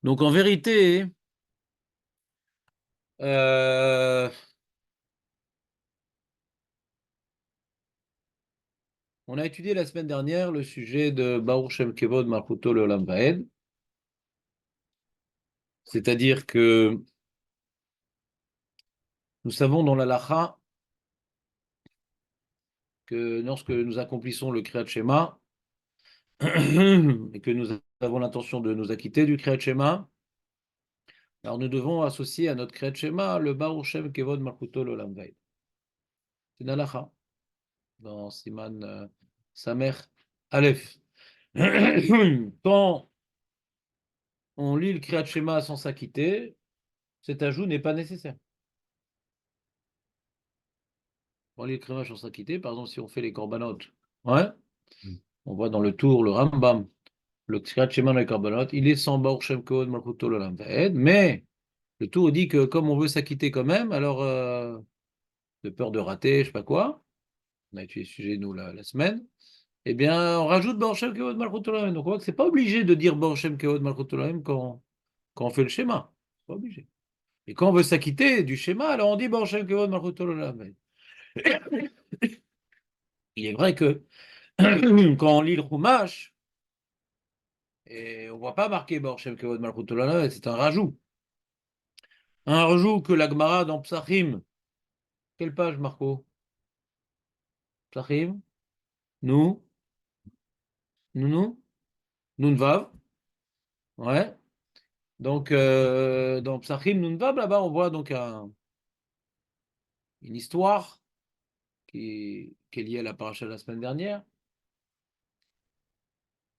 Donc en vérité, euh, on a étudié la semaine dernière le sujet de Baruch Shem Kevod Malchuto Leolam Vaed, c'est-à-dire que nous savons dans l'Halacha que lorsque nous accomplissons le Kriyat Shema et que nous avons l'intention de nous acquitter du Kriyat Shema, alors nous devons associer à notre Kriyat Shema le Baruch Shem Kevod Malchuto Leolam Vaed. C'est une Halacha dans Siman Samer Aleph. Quand on lit le Kriyat Shema sans s'acquitter, cet ajout n'est pas nécessaire. Quand on lit le Kriyat Shema sans s'acquitter, par exemple, si on fait les korbanot, ouais, on voit dans le tour le Rambam, le Kriyat Shema dans les korbanot, il est sans Baruch Shem Kevod Malchuto L'Olam Vaed, mais le tour dit que comme on veut s'acquitter quand même, alors de peur de rater, je sais pas quoi, on a étudié le sujet nous la semaine, eh bien on rajoute Baruch Shem Kevod Malchuto L'Olam Vaed. Donc on voit que c'est pas obligé de dire Baruch Shem Kevod Malchuto L'Olam Vaed quand on fait le schéma. C'est pas obligé. Et quand on veut s'acquitter du schéma, alors on dit Baruch Shem Kevod Malchuto L'Olam Vaed. Il est vrai que quand on lit le Chumash, et on ne voit pas marqué Baruch Shem Kevod Malchuto L'Olam Vaed, c'est un rajout. Un rajout que la Gemara dans Psachim, quelle page Marco? Psachim, nous, Nun Vav, ouais. Donc dans Psachim, Nun Vav, là-bas on voit donc une histoire qui est liée à la paracha de la semaine dernière,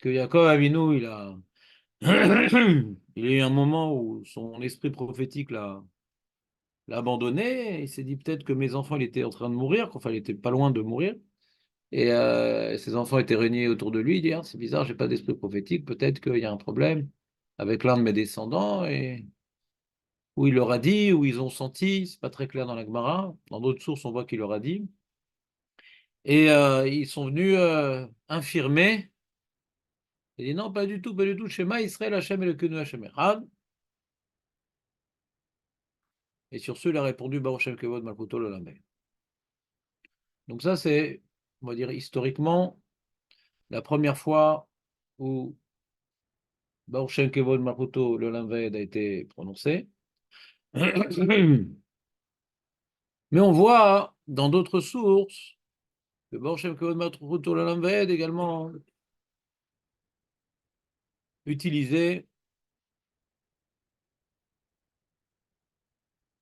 que Yaakov Avinu, il a eu un moment où son esprit prophétique l'a abandonné. Il s'est dit peut-être que mes enfants, il était en train de mourir, qu'enfin, il était pas loin de mourir. Et ses enfants étaient réunis autour de lui. Il dit, ah, c'est bizarre, j'ai pas d'esprit prophétique. Peut-être qu'il y a un problème avec l'un de mes descendants. Et où il leur a dit, où ils ont senti, c'est pas très clair dans la Gemara. Dans d'autres sources, on voit qu'il leur a dit. Et ils sont venus infirmer. Il dit, non, pas du tout, pas du tout. Shema Israël, Hashem et le Kenu Hashem Echad. Et sur ce, il a répondu Baruch Shem Kevod Malchuto L'Olam Vaed. Donc ça, c'est, on va dire, historiquement, la première fois où Baruch Shem Kevod Malchuto L'Olam Vaed a été prononcé. Mais on voit dans d'autres sources que Baruch Shem Kevod Malchuto L'Olam Vaed également utilisé,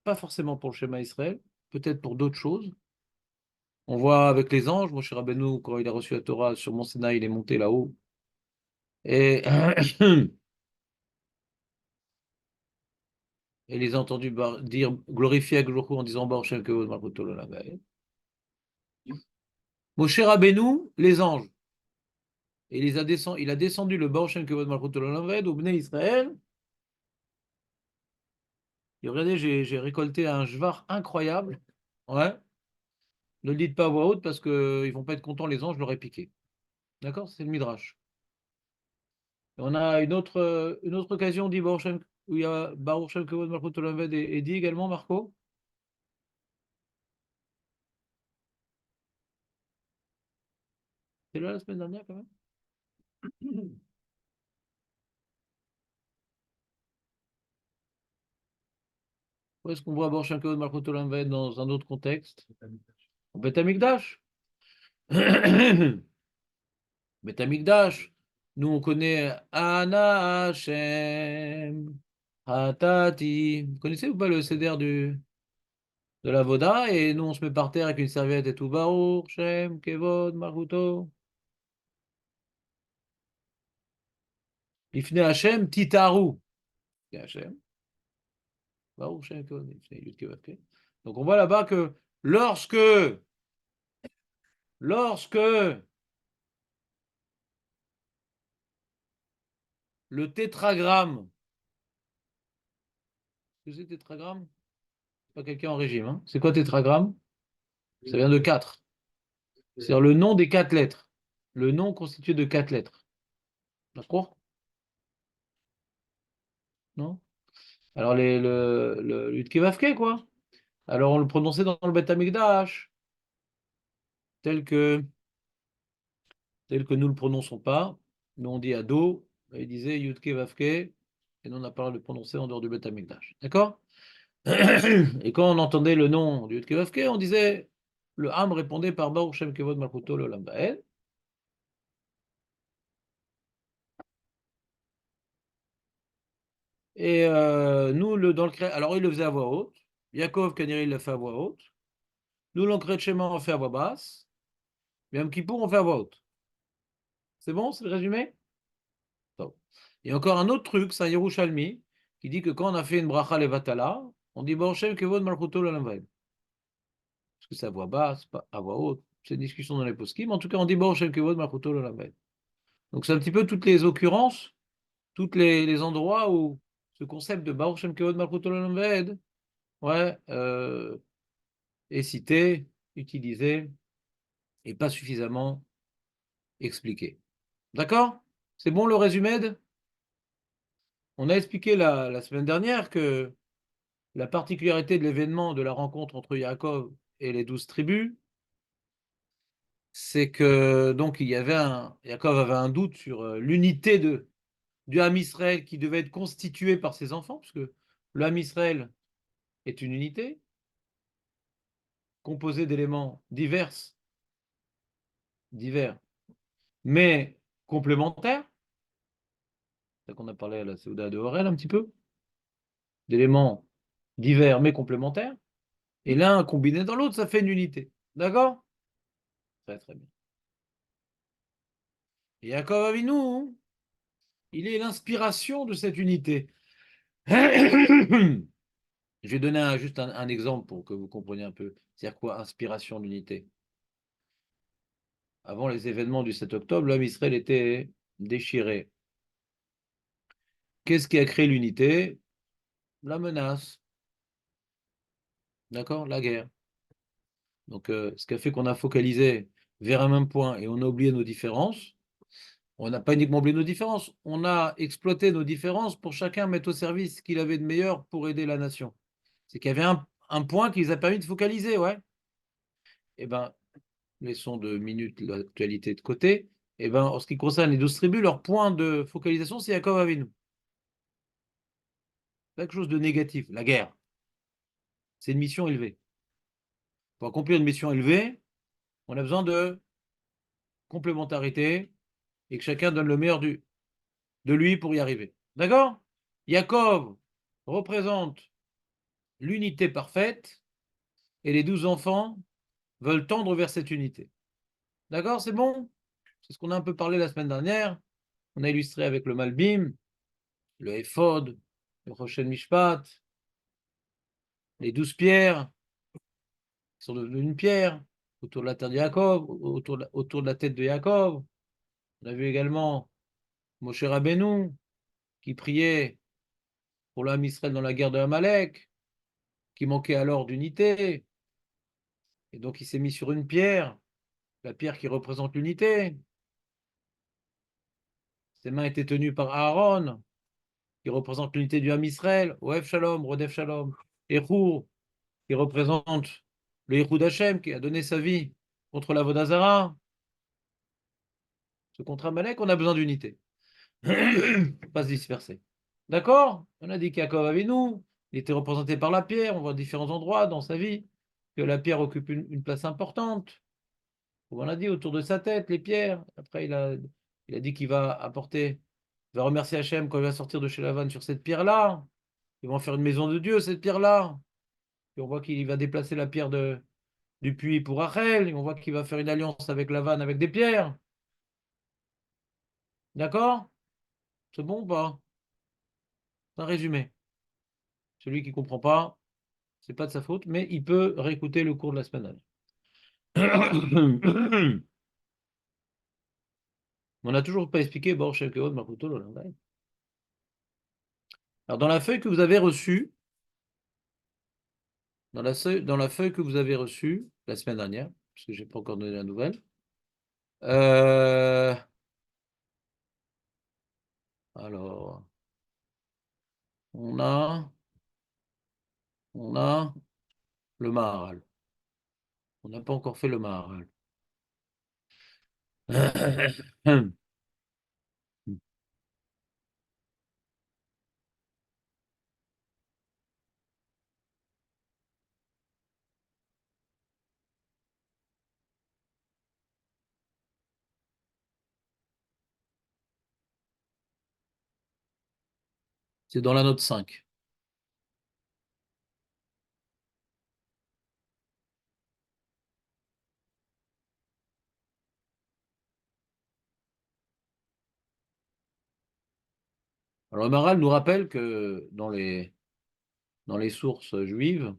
pas forcément pour le schéma Israël, peut-être pour d'autres choses. On voit avec les anges, Moshe Rabbeinu, quand il a reçu la Torah sur Mont Sinaï, il est monté là-haut. Et et les a entendus dire glorifier Akhlou en disant Baruch Shem Kevod Malchuto L'Olam Vaed. Moshe Rabbeinu, les anges. Et il a descendu le Baruch Shem Kevod Malchuto L'Olam Vaed au Bnei Israël. Et regardez, j'ai récolté un jvar incroyable. Ouais. Ne le dites pas à voix haute parce qu'ils ne vont pas être contents, les anges l'auraient piqué. D'accord? C'est le Midrash. Et on a une autre occasion dit Baruch Shem, où il y a Baruch Shem Kevod Malchuto L'Olam Vaed et dit également, Marco? C'est là la semaine dernière quand même? Où est-ce qu'on voit Baruch Shem Kevod Malchuto L'Olam Vaed dans un autre contexte? Au Beth Amikdash. Beth Amikdash. Nous, on connaît Ana Hashem Hatati. Vous connaissez ou pas le CDR de la Voda? Et nous, on se met par terre avec une serviette et tout. Baruch Shem Kevod Malchuto. Ifne Hashem Titaru. Hashem. Baruch Shem Kevod. Donc, on voit là-bas que lorsque le tétragramme, qu'est-ce que c'est tétragramme? Pas quelqu'un en régime, hein. C'est quoi tétragramme? Ça vient de 4. C'est-à-dire le nom des 4 lettres. le nom constitué de 4 lettres. D'accord? Non? Alors, le Yudke Vavke, quoi. Alors, on le prononçait dans le Beth Amikdash, tel que, tel que nous ne le prononçons pas. Nous, on dit Ado, et il disait Yudke Vavke, et nous, on n'a pas le prononcer en dehors du Beth Amikdash. D'accord? Et quand on entendait le nom du Yudke Vavke, on disait, le Ham répondait par Baruch Shem Kevod Malchuto L'Olam Vaed. Et nous, dans le alors il le faisait à voix haute. Yaakov Kaniri, il l'a fait à voix haute. Nous, l'Ancret Shema, on fait à voix basse. Yom Kippour, on fait à voix haute. C'est bon, c'est le résumé? Top. Il y a encore un autre truc, c'est un Yerushalmi, qui dit que quand on a fait une bracha levatala, on dit Baruch Shem Kevod Malchuto L'Olam Vaed. Parce que c'est à voix basse, pas à voix haute. C'est une discussion dans les poskim. Mais en tout cas, on dit Baruch Shem Kevod Malchuto L'Olam Vaed. Donc c'est un petit peu toutes les occurrences, tous les endroits où ce concept de Baruch Shem Kevod Malchuto L'Olam Vaed, ouais, est cité, utilisé et pas suffisamment expliqué. D'accord? C'est bon le résumé? On a expliqué la semaine dernière que la particularité de l'événement de la rencontre entre Yaakov et les 12 tribus, c'est que donc Yaakov avait un doute sur l'unité du Ham Israël qui devait être constitué par ses enfants, parce que le Ham Israël est une unité composée d'éléments divers, mais complémentaires. C'est ça qu'on a parlé à la Seuda de Horel un petit peu, d'éléments divers mais complémentaires. Et l'un combiné dans l'autre, ça fait une unité. D'accord? Très très bien. Et Yaakov Avinu, il est l'inspiration de cette unité. Je vais donner juste un exemple pour que vous compreniez un peu. C'est-à-dire quoi, inspiration d'unité? Avant les événements du 7 octobre, l'homme Israël était déchiré. Qu'est-ce qui a créé l'unité? La menace. D'accord? La guerre. Donc, ce qui a fait qu'on a focalisé vers un même point et on a oublié nos différences. On n'a pas uniquement oublié nos différences, on a exploité nos différences pour chacun mettre au service ce qu'il avait de meilleur pour aider la nation. C'est qu'il y avait un point qui les a permis de focaliser, ouais. Eh bien, laissons 2 minutes l'actualité de côté. Eh bien, en ce qui concerne les 12 tribus, leur point de focalisation, c'est Yaakov Avinu. Quelque chose de négatif, la guerre. C'est une mission élevée. Pour accomplir une mission élevée, on a besoin de complémentarité et que chacun donne le meilleur de lui pour y arriver. D'accord? Yaakov représente l'unité parfaite et les 12 enfants veulent tendre vers cette unité. D'accord? C'est bon? C'est ce qu'on a un peu parlé la semaine dernière. On a illustré avec le Malbim, le Ephod, le Rochen Mishpat, les 12 pierres qui sont devenues une pierre autour de la terre de Yaakov, autour de la tête de Yaakov. On a vu également Moshe Rabbeinu qui priait pour l'âme Israël dans la guerre de Amalek, qui manquait alors d'unité. Et donc il s'est mis sur une pierre, la pierre qui représente l'unité. Ses mains étaient tenues par Aaron, qui représente l'unité du Ham Israël, Oev Shalom, Rodef Shalom, Ehud, qui représente le Ehud Hashem, qui a donné sa vie contre la Vodazara. Ce contre Amalek, on a besoin d'unité. Pas se disperser. D'accord? On a dit qu'Yaakov Avinu, il était représenté par la pierre, on voit différents endroits dans sa vie, que la pierre occupe une place importante. On a dit autour de sa tête, les pierres. Après, il a dit qu'il va apporter, il va remercier Hachem quand il va sortir de chez Lavan sur cette pierre-là. Ils vont faire une maison de Dieu, cette pierre-là. Et on voit qu'il va déplacer la pierre du puits pour Rachel. Et on voit qu'il va faire une alliance avec Lavan avec des pierres. D'accord? C'est bon ou pas? C'est un résumé. Celui qui ne comprend pas, c'est pas de sa faute, mais il peut réécouter le cours de la semaine dernière. On n'a toujours pas expliqué Baruch Shem Kevod Malchuto L'Olam Vaed. Alors, dans la feuille que vous avez reçue, dans la feuille que vous avez reçue la semaine dernière, parce que je n'ai pas encore donné la nouvelle, Euh, alors, on a, on a le Maharal. On n'a pas encore fait le Maharal. C'est dans la note 5. Alors, le Maharal nous rappelle que dans les sources juives,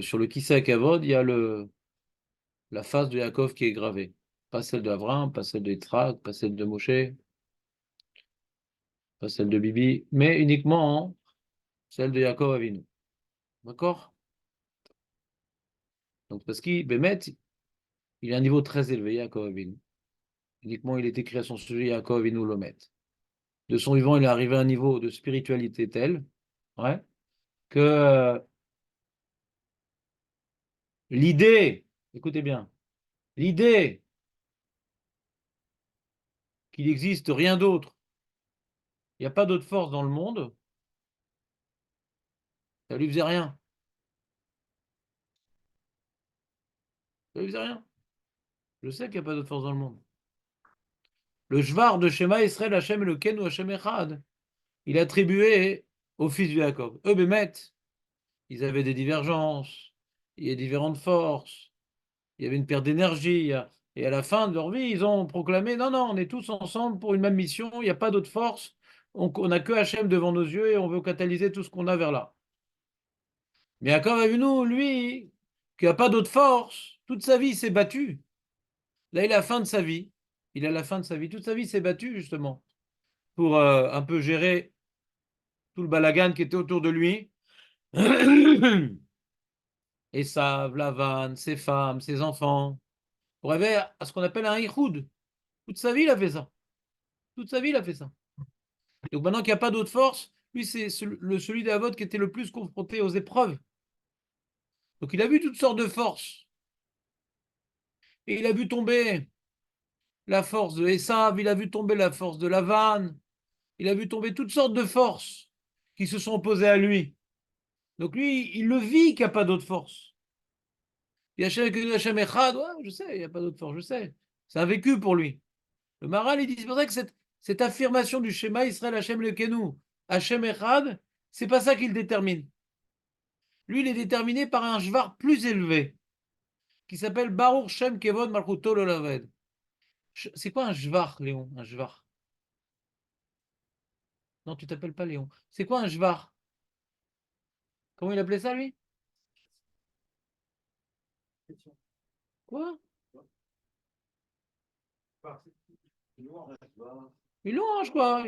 sur le Kisei Kavod, il y a la face de Yaakov qui est gravée. Pas celle de Abraham, pas celle de Yitzhak, pas celle de Moshe, pas celle de Bibi, mais uniquement celle de Yaakov Avinu. D'accord? Donc, parce qu'il, Bémet, il a un niveau très élevé, Yaakov Avinu. Uniquement, il est écrit à son sujet, Yaakov Avinu Lomet. De son vivant, il est arrivé à un niveau de spiritualité tel, ouais, que l'idée, écoutez bien, l'idée qu'il n'existe rien d'autre, il n'y a pas d'autre force dans le monde, ça lui faisait rien. Ça lui faisait rien. Je sais qu'il n'y a pas d'autre force dans le monde. Le Shvar de Shema Israël, Hashem Elokeinu, Hashem Echad, il est attribué au fils de Jacob. Eux, Bémet, ils avaient des divergences, il y a différentes forces, il y avait une perte d'énergie. Et à la fin de leur vie, ils ont proclamé, non, non, on est tous ensemble pour une même mission, il n'y a pas d'autre force, on n'a que Hachem devant nos yeux et on veut catalyser tout ce qu'on a vers là. Mais Yaakov Avinu, lui, qui n'a pas d'autre force, toute sa vie, il s'est battu. Là, il a la fin de sa vie. Il a la fin de sa vie. Toute sa vie, il s'est battu, justement, pour un peu gérer tout le balagan qui était autour de lui. Esav, Lavan, ses femmes, ses enfants, pour arriver à ce qu'on appelle un Ihoud. Toute sa vie, il a fait ça. Toute sa vie, il a fait ça. Donc maintenant qu'il n'y a pas d'autre force, lui, c'est celui d'Avod qui était le plus confronté aux épreuves. Donc il a vu toutes sortes de forces. Et il a vu tomber la force de Esav, il a vu tomber la force de Lavan, il a vu tomber toutes sortes de forces qui se sont opposées à lui. Donc lui, il le vit qu'il n'y a pas d'autre force. Il y a Hashem Echad, ouais, je sais, il n'y a pas d'autre force, je sais. C'est un vécu pour lui. Le Maharal, il dit, c'est pour ça que cette affirmation du schéma Israël Hashem Lekenu, Hashem Echad, c'est pas ça qu'il détermine. Lui, il est déterminé par un jvar plus élevé, qui s'appelle Baruch Shem Kevod Malchuto Lolaved. C'est quoi un jvar, Léon? Un jvar? Non, tu t'appelles pas Léon. C'est quoi un jvar? Comment il appelait ça, lui? Quoi? Une louange, quoi.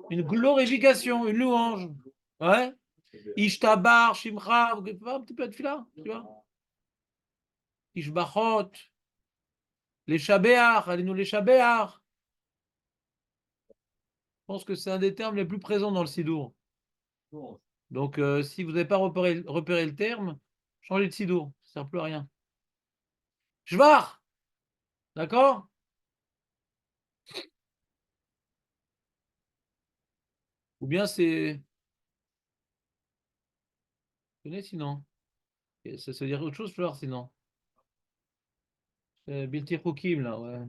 Une glorification, une louange. Ouais. Ishtabar, Shimcha, un petit peu de fila, tu vois. Ishbachot, les Shabéar, allez-nous les Shabéar. Je pense que c'est un des termes les plus présents dans le Sidour. Donc, si vous n'avez pas repéré le terme, changez de Sidour, ça ne sert plus à rien. Shvar, d'accord? Ou bien c'est. Vous connaissez sinon? Ça veut dire autre chose, Shvar, sinon. Bilti Chokim, là, ouais.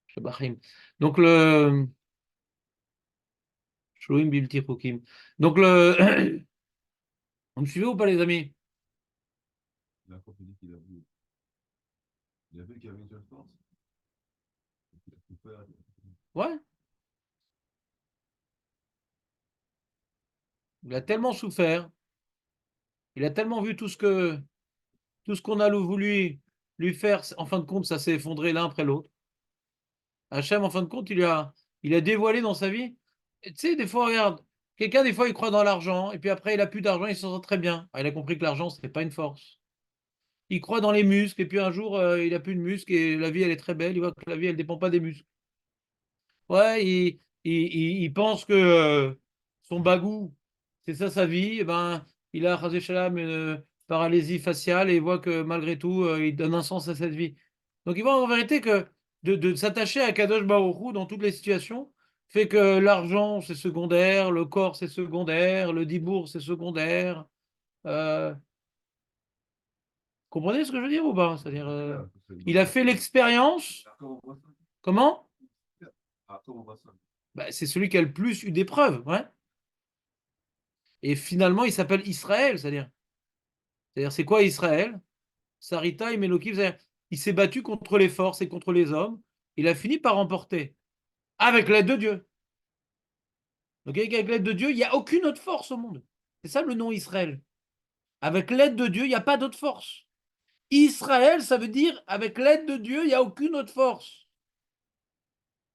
Shabachim. Donc, Shloim Bilti Chokim. Donc, vous me suivez ou pas, les amis? Ouais. Il a tellement souffert, il a tellement vu tout ce qu'on a voulu lui faire, en fin de compte, ça s'est effondré l'un après l'autre. Hachem, en fin de compte, il a dévoilé dans sa vie. Et tu sais, des fois, regarde, quelqu'un, des fois, il croit dans l'argent, et puis après, il a plus d'argent, il se sent très bien. Ah, il a compris que l'argent, ce n'est pas une force. il croit dans les muscles, et puis un jour, il a plus de muscles, et la vie, elle est très belle, il voit que la vie, elle dépend pas des muscles. Ouais, il pense que son bagou, c'est ça sa vie, et ben, il a, Chazé Shalom, une paralysie faciale, et il voit que malgré tout, il donne un sens à cette vie. Donc il voit en vérité que de s'attacher à Kadosh Baruch Hu dans toutes les situations fait que l'argent, c'est secondaire, le corps, c'est secondaire, le dibourg, c'est secondaire. Euh, Comprenez ce que je veux dire ou pas? C'est-à-dire, il a fait l'expérience. Comment? Bah, c'est celui qui a le plus eu d'épreuves, ouais. Et finalement, il s'appelle Israël, c'est-à-dire, c'est quoi Israël? Sarita et Melokim, c'est-à-dire, il s'est battu contre les forces et contre les hommes. Il a fini par remporter, avec l'aide de Dieu. Donc, avec l'aide de Dieu, il n'y a aucune autre force au monde. C'est ça le nom Israël. Avec l'aide de Dieu, il n'y a pas d'autre force. Israël, ça veut dire, avec l'aide de Dieu, il n'y a aucune autre force.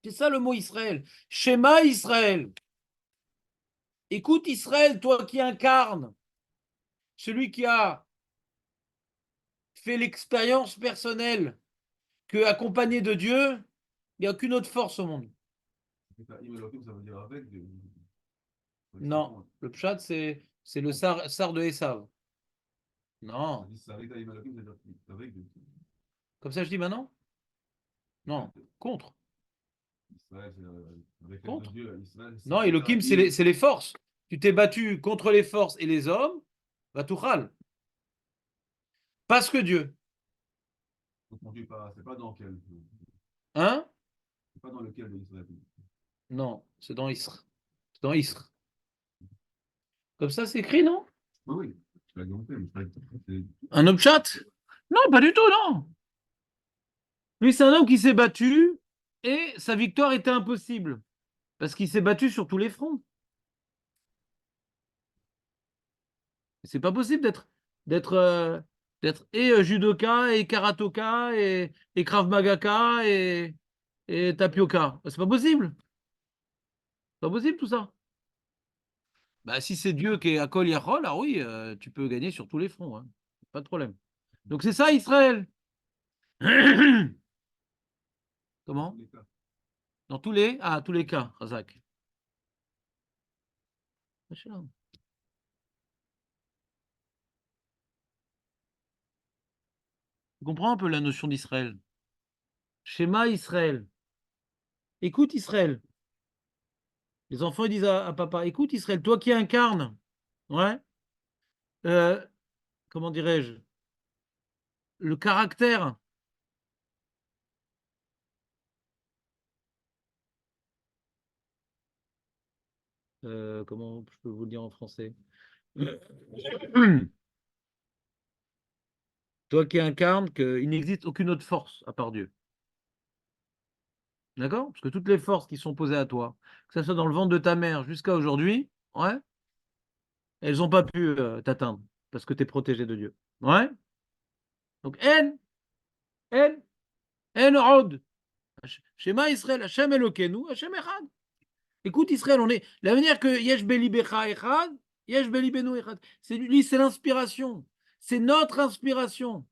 C'est ça le mot Israël. Shema Israël. Écoute Israël, toi qui incarnes, celui qui a fait l'expérience personnelle que accompagné de Dieu, il n'y a aucune autre force au monde. Non, le pshat, c'est le sar de Esav. Non. Comme ça, je dis maintenant? Non, contre. Contre. Non, Elohim, c'est les forces. Tu t'es battu contre les forces et les hommes, va tout râle. Parce que Dieu. Hein? Non, c'est dans Isr. C'est dans Isr. Comme ça, c'est écrit, non? Un homme chat? Non, pas du tout, non. Lui, c'est un homme qui s'est battu et sa victoire était impossible. Parce qu'il s'est battu sur tous les fronts. C'est pas possible d'être d'être et judoka et karatoka et krav magaka et tapioca. C'est pas possible. C'est pas possible tout ça. Bah, si c'est Dieu qui est à Kol Yachol, alors oui, tu peux gagner sur tous les fronts, hein. Pas de problème. Donc c'est ça Israël. Comment? Dans tous les cas, Razak. Tu comprends un peu la notion d'Israël? Schéma Israël. Écoute Israël. Les enfants ils disent à papa, écoute Israël, toi qui incarnes, ouais, euh, comment dirais-je, le caractère, comment je peux vous le dire en français? Toi qui incarnes qu'il n'existe aucune autre force à part Dieu. D'accord? Parce que toutes les forces qui sont posées à toi, que ce soit dans le ventre de ta mère jusqu'à aujourd'hui, ouais, elles n'ont pas pu t'atteindre parce que tu es protégé de Dieu. Ouais? Donc, en, od. Shema Israël, Hashem Elokeinu, Hashem Echad. Écoute Israël, on est. La manière que Yesh Beli Becha Echad, Yesh Beli Benu Echad. C'est lui, c'est l'inspiration. C'est notre inspiration.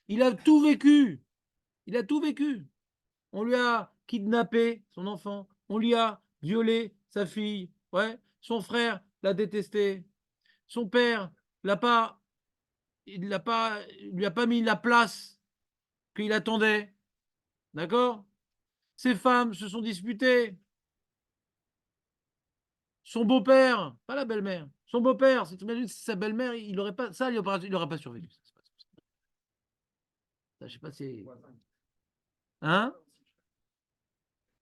Il a tout vécu. Il a tout vécu. On lui a kidnappé son enfant. On lui a violé sa fille. Ouais. Son frère l'a détesté. Son père l'a pas, il l'a pas, lui a pas mis la place qu'il attendait. D'accord? Ses femmes se sont disputées. Son beau-père, pas la belle-mère, son beau-père, si tu imagines sa belle-mère, il n'aurait pas, ça, il n'aurait pas survécu. Ça, je sais pas si. Hein?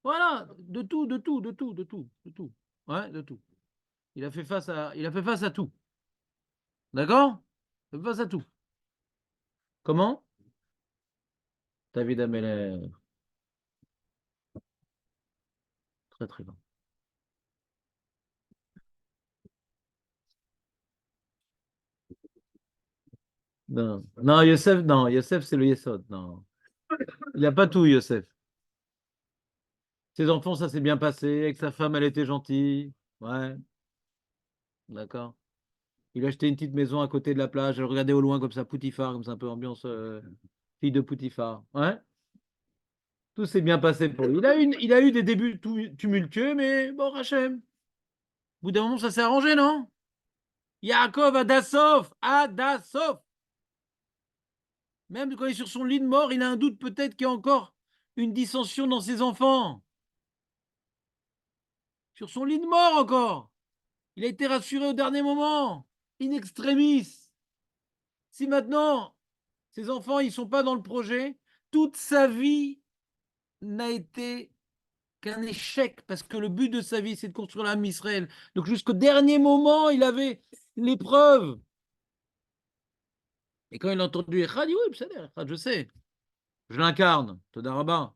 Voilà, de tout, de tout, de tout, de tout, de tout. Ouais, de tout. Il a fait face à tout. D'accord? Il a fait face à tout. Comment? David Ameller. Très, très grand. Non, non, Youssef, non, Youssef, c'est le Yesod. Non. Il n'a pas tout, Youssef. Ses enfants, ça s'est bien passé. Avec sa femme, elle était gentille. Ouais, d'accord. Il a acheté une petite maison à côté de la plage. Je regardais au loin comme ça, Poutifar, comme ça, un peu ambiance fille de Poutifar. Ouais. Tout s'est bien passé pour lui. Il a eu des débuts tumultueux, mais bon, Hachem. Au bout d'un moment, ça s'est arrangé, non? Yaakov Adassov, Adassov. Même quand il est sur son lit de mort, il a un doute peut-être qu'il y a encore une dissension dans ses enfants. Sur son lit de mort encore. Il a été rassuré au dernier moment. In extremis. Si maintenant, ses enfants, ils ne sont pas dans le projet, toute sa vie n'a été qu'un échec, parce que le but de sa vie, c'est de construire l'âme Israël. Donc jusqu'au dernier moment, il avait l'épreuve. Et quand il a entendu Echad, il dit oui, Echad, je sais, je l'incarne, Toda Rabba.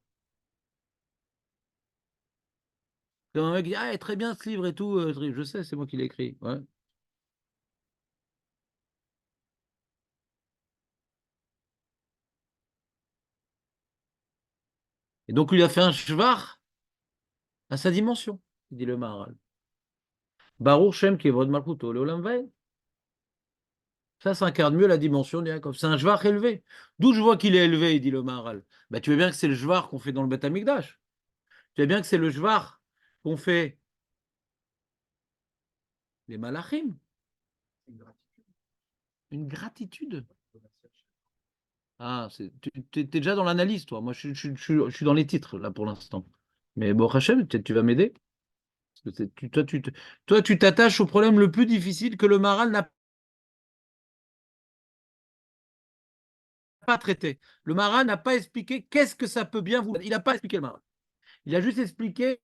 C'est un mec qui dit, ah, très bien ce livre et tout, je sais, c'est moi qui l'ai écrit. Ouais. Et donc, il a fait un shvar à sa dimension, dit le Maharal. Baruch Shem Kevod Malchuto, le Olam Vaed. Ça incarne mieux la dimension de Yaakov. C'est un shvar élevé. D'où je vois qu'il est élevé, dit le Maharal. Bah, tu vois bien que c'est le shvar qu'on fait dans le Beth Amikdash. Tu vois bien que c'est le shvar qu'on fait les malachim. Une gratitude. Ah, tu es déjà dans l'analyse, toi. Moi, je suis dans les titres, là, pour l'instant. Mais bon, Hachem, peut-être tu vas m'aider. Parce que toi, tu t'attaches au problème le plus difficile que le Maharal n'a pas traité. Le Maharal n'a pas expliqué qu'est-ce que ça peut bien vouloir. Il n'a pas expliqué le Maharal. Il a juste expliqué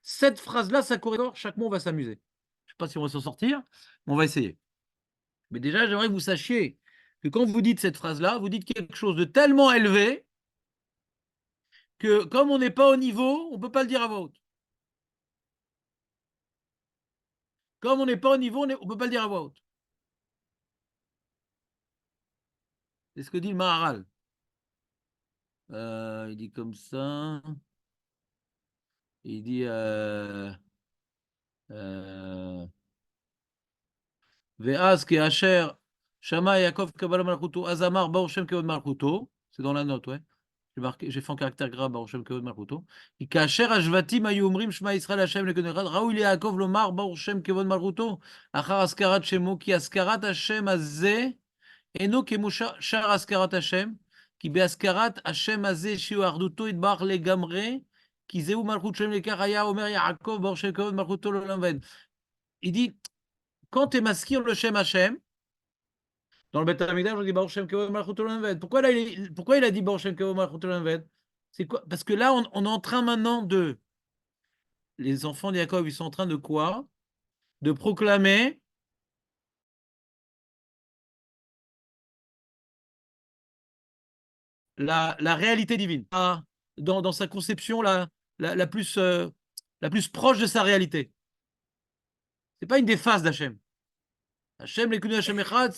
cette phrase-là, ça correspond. Chaque mot, on va s'amuser. Je ne sais pas si on va s'en sortir, mais on va essayer. Mais déjà, j'aimerais que vous sachiez que quand vous dites cette phrase-là, vous dites quelque chose de tellement élevé que comme on n'est pas au niveau, on ne peut pas le dire à voix haute. Comme on n'est pas au niveau, on ne peut pas le dire à voix haute. C'est ce que dit le Maharal. Il dit comme ça. Il dit Ve'az ke asher Shama Yaakov Kabbalah Malchuto Azamar Baruch Shem Kevod Malchuto. C'est dans la note, ouais. J'ai fait en caractère gras Baruch Shem Kevod Malchuto. Et kasher Ashvatim ayu omrim Shema Israël Hashem lekon echad. Raoul Yaakov lomar Baruch Shem Kevod Malchuto. Achar askarat shemo ki askarat Hashem azeh eno kemo shar askarat Hashem. כי בהזכרת השם הזה שהוא אחדותו יתברך לגמרי, כי זהו מלכות שם לכך היה אומר יעקב ברוך שם כבוד מלכותו לעולם ועד. Il dit, quand tu masquines le Shem Hashem, dans le Beth Amikdash, on dit Baruch Shem Kevod Malchut Olam Vaed. Pourquoi il a dit Baruch Shem Kevod Malchut Olam Vaed? C'est quoi? Parce que là, on est en train maintenant de. Les enfants de Jacob, ils sont en train de quoi? De proclamer la réalité divine. Dans sa conception la, la, plus, la plus proche de sa réalité. C'est pas une des phases d'Hachem. Hachem, l'Ekunu Hachem Echad,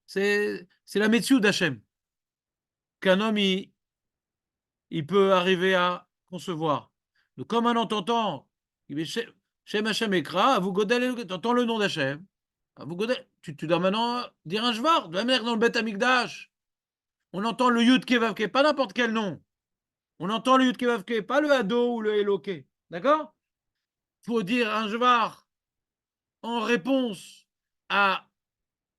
c'est la Metziut d'Hachem. Qu'un homme, il peut arriver à concevoir. Donc, comme un entend, Shem Hashem Ekra, vous entends le nom d'Hachem, tu dois maintenant dire un Shvar. De la manière dans le Beth Amikdash, on entend le Yud Kevavke, pas n'importe quel nom. On entend le Yud Kevavke, pas le Hado ou le Eloke. D'accord? Il faut dire un Shvar en réponse à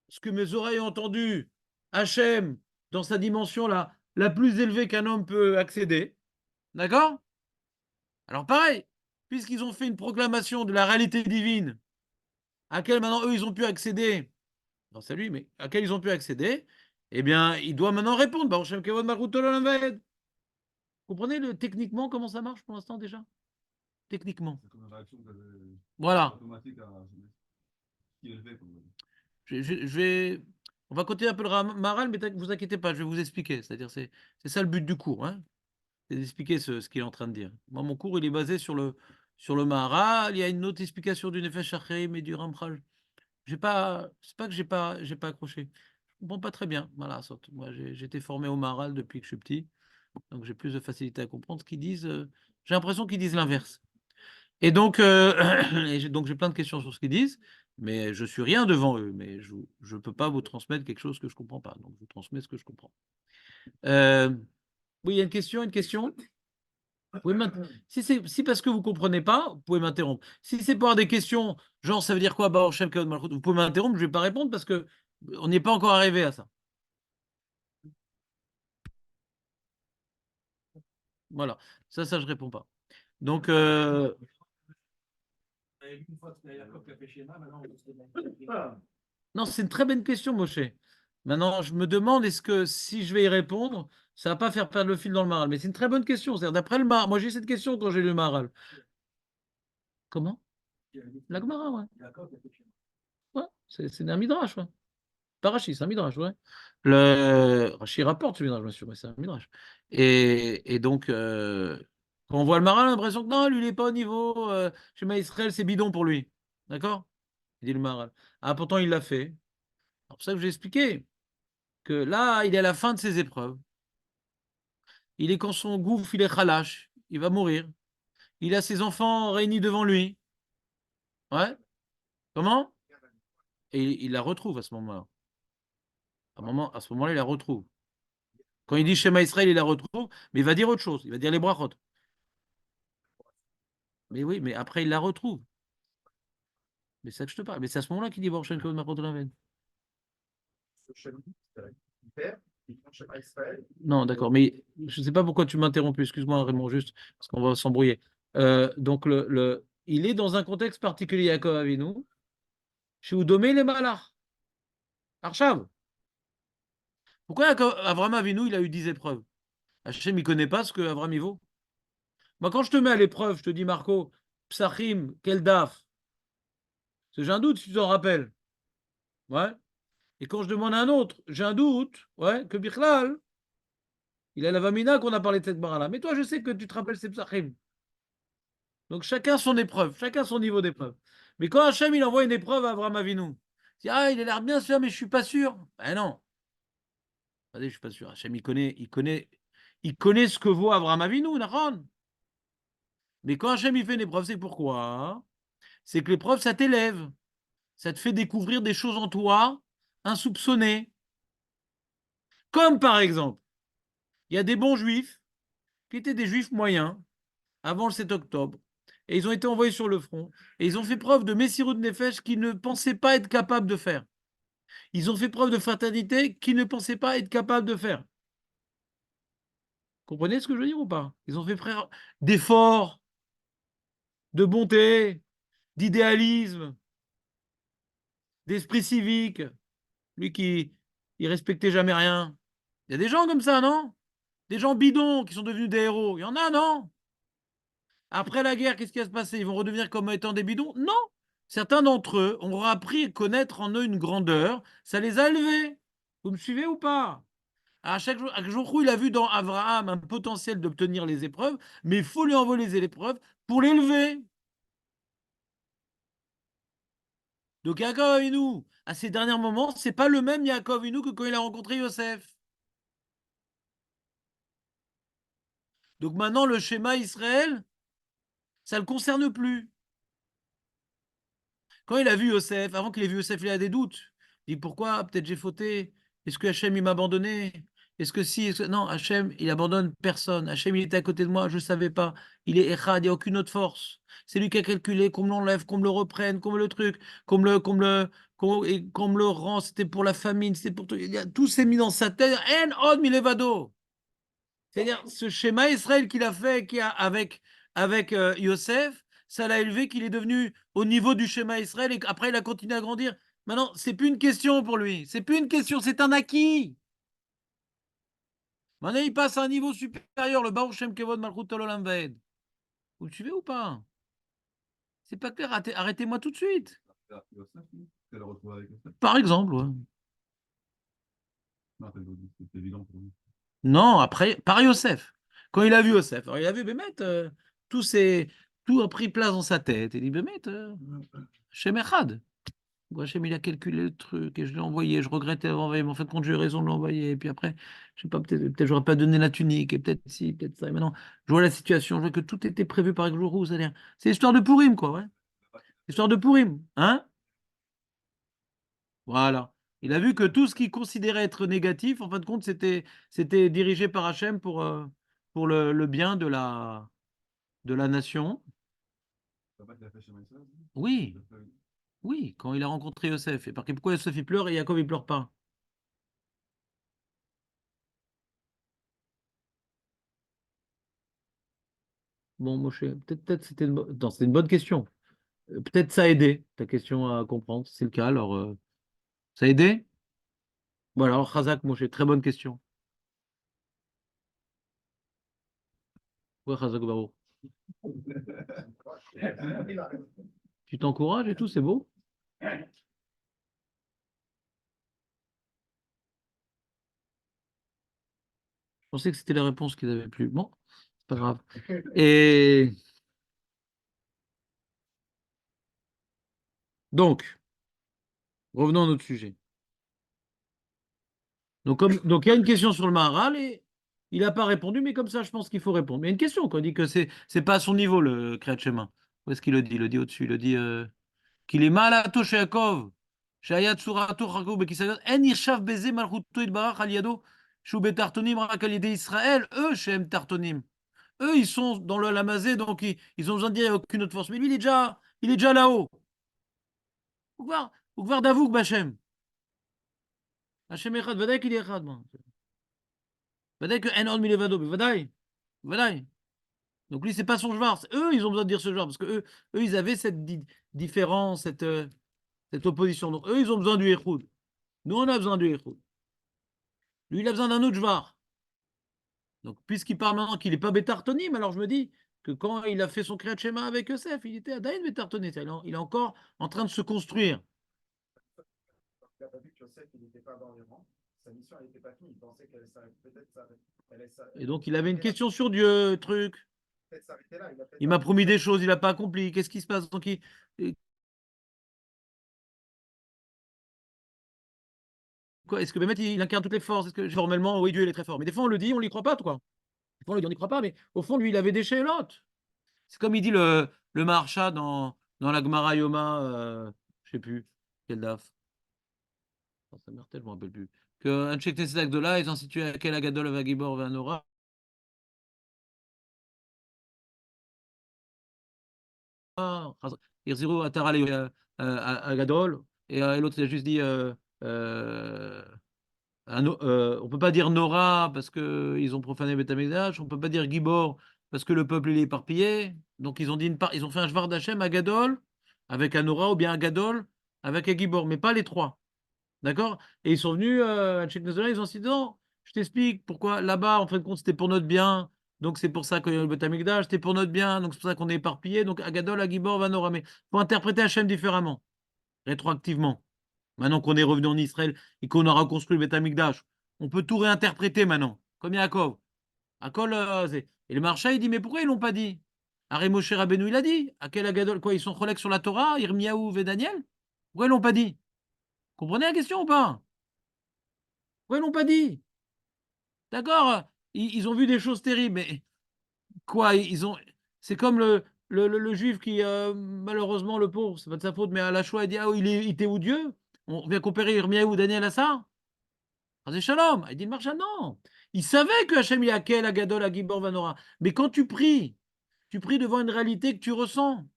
ce que mes oreilles ont entendu, Hachem, dans sa dimension la plus élevée qu'un homme peut accéder. D'accord? Alors pareil, puisqu'ils ont fait une proclamation de la réalité divine, à laquelle maintenant eux ils ont pu accéder, non c'est lui, mais à laquelle ils ont pu accéder, eh bien il doit maintenant répondre. Vous comprenez techniquement comment ça marche pour l'instant déjà? Techniquement. Voilà. On va côté un peu le Maral, mais ne vous inquiétez pas, je vais vous expliquer. C'est-à-dire c'est ça le but du cours, hein, c'est d'expliquer ce qu'il est en train de dire. Moi, mon cours, il est basé sur le Maharal. Il y a une autre explication du Nefesh HaChaim et du Ramchal. C'est pas que j'ai pas accroché. Je comprends pas très bien. Voilà, moi, j'ai été formé au Maharal depuis que je suis petit, donc j'ai plus de facilité à comprendre ce qu'ils disent. J'ai l'impression qu'ils disent l'inverse. Et donc, donc j'ai plein de questions sur ce qu'ils disent, mais je suis rien devant eux. Mais je ne peux pas vous transmettre quelque chose que je ne comprends pas. Donc, je vous transmets ce que je comprends. Euh, oui, il y a une question, une question. Si parce que vous ne comprenez pas, vous pouvez m'interrompre. Si c'est pour avoir des questions, genre ça veut dire quoi, bah, vous pouvez m'interrompre, je ne vais pas répondre parce que on n'est pas encore arrivé à ça. Voilà, ça, je réponds pas. Donc, non, c'est une très bonne question, Moshe. Maintenant, je me demande, est-ce que si je vais y répondre, ça va pas faire perdre le fil dans le Maral. Mais c'est une très bonne question. C'est-à-dire, d'après le Maral, moi j'ai cette question quand j'ai lu le Maral. Comment? La Gemara, ouais. Ouais, c'est un midrash, ouais. Pas Rashi, c'est un midrash, ouais. Rashi rapporte ce midrash, bien sûr, mais c'est un midrash. Et donc, quand on voit le Maral, on a l'impression que non, lui, il n'est pas au niveau. Chez Israël, c'est bidon pour lui. D'accord? Il dit le Maral. Ah, pourtant, il l'a fait. C'est pour ça que j'ai expliqué que là, il est à la fin de ses épreuves. Il est quand son gouffre, il est khalash, il va mourir. Il a ses enfants réunis devant lui. Ouais. Comment? Et il la retrouve à ce moment-là. À ce moment-là, il la retrouve. Quand il dit Shema Israël, il la retrouve, mais il va dire autre chose. Il va dire les brachot. Mais oui, mais après, il la retrouve. Mais c'est ça que je te parle. Mais c'est à ce moment-là qu'il dit Baruch Shem Kavod Malchut Olam. Non, d'accord, mais je ne sais pas pourquoi tu m'as interrompu. Excuse-moi, Raymond, juste parce qu'on va s'embrouiller. Donc, il est dans un contexte particulier, Yaakov Avinu, chez Udomé les Malach. Arshav. Pourquoi Avram Avinu, il a eu 10 épreuves? Hachem, il ne connaît pas ce que Avram il vaut. Moi, quand je te mets à l'épreuve, je te dis, Marco, Psachim, Keldaf, parce que j'ai un doute si tu t'en rappelles. Ouais. Et quand je demande à un autre, j'ai un doute, ouais, que Bichlal, il a la Vamina qu'on a parlé de cette barre-là. Mais toi, je sais que tu te rappelles ces Psachim. Donc chacun son épreuve, chacun son niveau d'épreuve. Mais quand Hachem, il envoie une épreuve à Avram Avinu, il dit, ah, il a l'air bien sûr, mais je ne suis pas sûr. Ben non. Allez, je suis pas sûr. Hachem, il connaît ce que vaut Avram Avinu, Nahon. Mais quand Hachem, il fait une épreuve, c'est pourquoi? C'est que l'épreuve, ça t'élève. Ça te fait découvrir des choses en toi insoupçonnées. Comme par exemple, il y a des bons juifs qui étaient des juifs moyens avant le 7 octobre. Et ils ont été envoyés sur le front. Et ils ont fait preuve de Messirut Nefesh qu'ils ne pensaient pas être capables de faire. Ils ont fait preuve de fraternité qu'ils ne pensaient pas être capables de faire. Comprenez ce que je veux dire ou pas? Ils ont fait preuve d'effort, de bonté, d'idéalisme, d'esprit civique. Lui qui il respectait jamais rien. Il y a des gens comme ça, non? Des gens bidons qui sont devenus des héros. Il y en a, non? Après la guerre, qu'est-ce qui va se passer? Ils vont redevenir comme étant des bidons? Non. Certains d'entre eux ont appris à connaître en eux une grandeur. Ça les a élevés. Vous me suivez ou pas? À chaque jour où il a vu dans Abraham un potentiel d'obtenir les épreuves, mais il faut lui envoyer les épreuves pour l'élever. Donc Yaakov Avinu, à ces derniers moments, c'est pas le même Yaakov Avinu que quand il a rencontré Yosef. Donc maintenant, le schéma Israël, ça ne le concerne plus. Quand il a vu Yosef, avant qu'il ait vu Yosef, il a des doutes. Il dit pourquoi? Peut-être j'ai fauté. Est-ce que Hachem il m'a abandonné? Est-ce que si? Non, Hachem, il abandonne personne. Hachem, il était à côté de moi, je ne savais pas. Il est Echad, il n'y a aucune autre force. C'est lui qui a calculé qu'on me l'enlève, qu'on me le reprenne, qu'on me le truc, qu'on me le rend. C'était pour la famine, c'était pour tout. Tout s'est mis dans sa tête. En od milevado. C'est-à-dire, ce schéma Israël qu'il a fait avec Yosef, ça l'a élevé qu'il est devenu au niveau du schéma Israël et qu'après il a continué à grandir. Maintenant, c'est plus une question pour lui. C'est plus une question, c'est un acquis. Maintenant, il passe à un niveau supérieur, le Baruch Shem Kevod Malchut Olam Vaed. Vous le suivez ou pas? C'est pas clair, arrêtez-moi tout de suite. Par exemple, ouais. Non, après, par Yosef. Quand il a vu Yosef, alors il a vu Bémet, tout, tout a pris place dans sa tête. Il dit Bémet, Shem Echad. Hachem, il a calculé le truc et je l'ai envoyé. Je regrettais d'avoir envoyé, mais en fait, quand j'ai eu raison de l'envoyer. Et puis après, je sais pas, peut-être j'aurais pas donné la tunique, et peut-être si, peut-être ça. Et maintenant, je vois la situation, je vois que tout était prévu par jour où ça a l'air. C'est l'histoire de Pourim, quoi, ouais. L'histoire de Pourim, hein? Voilà. Il a vu que tout ce qu'il considérait être négatif, en fin de compte, c'était dirigé par Hachem pour le bien de la nation. Oui, oui, quand il a rencontré Yosef. Et pourquoi Yosef il pleure et Yaakov il pleure pas? Bon, Moshe, peut-être c'était une bonne question. Peut-être ça a aidé ta question à comprendre. Si c'est le cas, alors ça a aidé? Voilà, alors Khazak, Moshe, très bonne question. Ouais, Khazak Baruch. Tu t'encourages et tout, c'est beau. Je pensais que c'était la réponse qu'ils avaient plus. Bon, c'est pas grave. Et donc, revenons à notre sujet. Donc il y a une question sur le Maharal et il n'a pas répondu, mais comme ça, je pense qu'il faut répondre. Mais il y a une question, quoi. Il dit que c'est pas à son niveau, le Kriyat Shema. Où est-ce qu'il le dit? Il le dit au-dessus. Il le dit qu'il est mal à chez Yaakov. שהיה צורתו חגור בכיסא אין יחשב בזה מלכותו יתברך על ידו שהוא בתחתונים רק על ידי ישראל, eux שהם תחתונים. Eux, ils sont dans le lamazé, donc ils ont besoin de dire aucune autre force. Mais lui, il est déjà là-haut. Vous voir d'avouk, Bachem. Hachem Echad, vadaï qu'il est Echad. Vadaï que En On Milevado, vadaï. Vadaï. Donc lui, c'est pas son joueur. Eux, ils ont besoin de dire ce genre, parce que eux ils avaient cette différence, cette opposition. Donc eux, ils ont besoin du Echoud. Nous, on a besoin du Echoud. Lui, il a besoin d'un autre joueur. Donc, puisqu'il parle maintenant qu'il n'est pas Bétartonim, alors je me dis que quand il a fait son Kriyat Shema avec Yosef, il était à Daïn Bétartonim. Il est encore en train de se construire. Et donc, il avait une question sur Dieu, truc. Il m'a promis des choses, il n'a pas accompli. Qu'est-ce qui se passe? Donc, quoi, est-ce que Bémet, il incarne toutes les forces? Est-ce que formellement, oui, Dieu, il est très fort. Mais des fois, on le dit, on ne l'y croit pas, quoi. Des fois, on le dit, on n'y croit pas, mais au fond, lui, il avait des chélotes. C'est comme il dit le Maharsha dans la Gemara Yoma, je ne sais plus, quel daf. Oh, ça m'est je ne me rappelle plus. Que Anshek Nesedak de là, ils ont situé à quel Agadol Vagibor Vanora. Irziro Atara Agadol. Et l'autre, il a juste dit euh, on peut pas dire Nora parce qu'ils ont profané Beth Amikdash, on peut pas dire Gibor parce que le peuple il est éparpillé. Donc ils ont dit ils ont fait un Shvar d'Hachem à Gadol avec un Nora ou bien un Gadol avec un Gibor, mais pas les trois. D'accord? Et ils sont venus à Tchèque National, ils ont dit non, je t'explique pourquoi là-bas, en fin de compte, c'était pour notre bien. Donc c'est pour ça qu'il y a le Beth Amikdash, c'était pour notre bien, donc c'est pour ça qu'on est éparpillé. Donc Agadol, Agibor, Vanora. Mais il faut interpréter Hachem différemment, rétroactivement. Maintenant qu'on est revenu en Israël et qu'on a reconstruit le Beth Amikdash, on peut tout réinterpréter maintenant, comme Yaakov. Et le Marcha, il dit, mais pourquoi ils l'ont pas dit? Aré Moshe Rabbeinu, il a dit. À quel Agadol, quoi, ils sont collègues sur la Torah, Irmiaou et Daniel? Pourquoi ils l'ont pas dit? Comprenez la question ou pas? Pourquoi ils l'ont pas dit? D'accord, ils ont vu des choses terribles, mais quoi, ils ont. C'est comme le juif qui, malheureusement, le pauvre, c'est pas de sa faute, mais à la Shoah, il dit, ah, il était où Dieu? On vient comparer Irmiaou ou Daniel à ça? Rasé Shalom. Il dit le marchand, non. Il savait que Hachem Yakel, Agadol, Agibor, Vanora. Mais quand tu pries devant une réalité que tu ressens.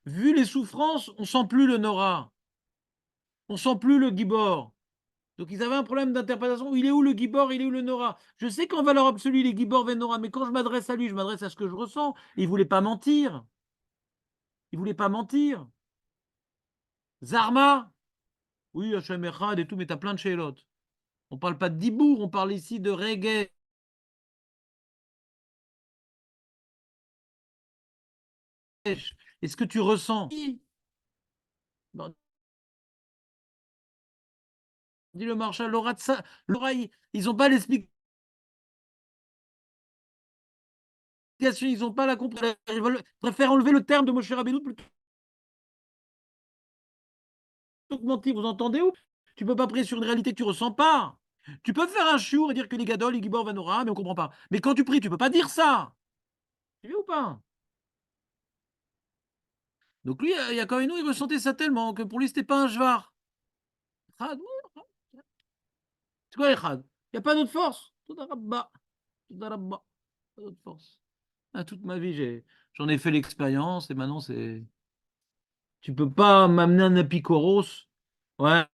Vu les souffrances, on sent plus le Nora. On sent plus le Gibor. Donc ils avaient un problème d'interprétation. Il est où le Gibor? Il est où le Nora? Je sais qu'en valeur absolue, les Gibor et Nora, mais quand je m'adresse à lui, je m'adresse à ce que je ressens. Et il voulait pas mentir. Il voulait pas mentir. Zarma? Oui, Hachem Echad et tout, mais t'as plein de chélotes. On parle pas de Dibour, on parle ici de reggae. Est-ce que tu ressens? Bon, dit le marshal, Laura, Laura, ils n'ont pas l'explication, ils n'ont pas la compréhension. Ils préfèrent enlever le terme de Moshe Rabbeinu plutôt augmenter, vous entendez ou? Tu peux pas prier sur une réalité que tu ressens pas. Tu peux faire un chiour et dire que les gadol, les gibor, vanora, mais on comprend pas. Mais quand tu pries, tu peux pas dire ça. Tu veux ou pas? Donc lui, il y a quand même nous, il ressentait ça tellement que pour lui, c'était pas un jvar. Echad, oui, c'est quoi Echad? Il n'y a pas d'autre force. Todarabba, todarabba, pas d'autre force. Ah, toute ma vie, j'en ai fait l'expérience et maintenant, c'est. Tu peux pas m'amener un apikoros, ouais,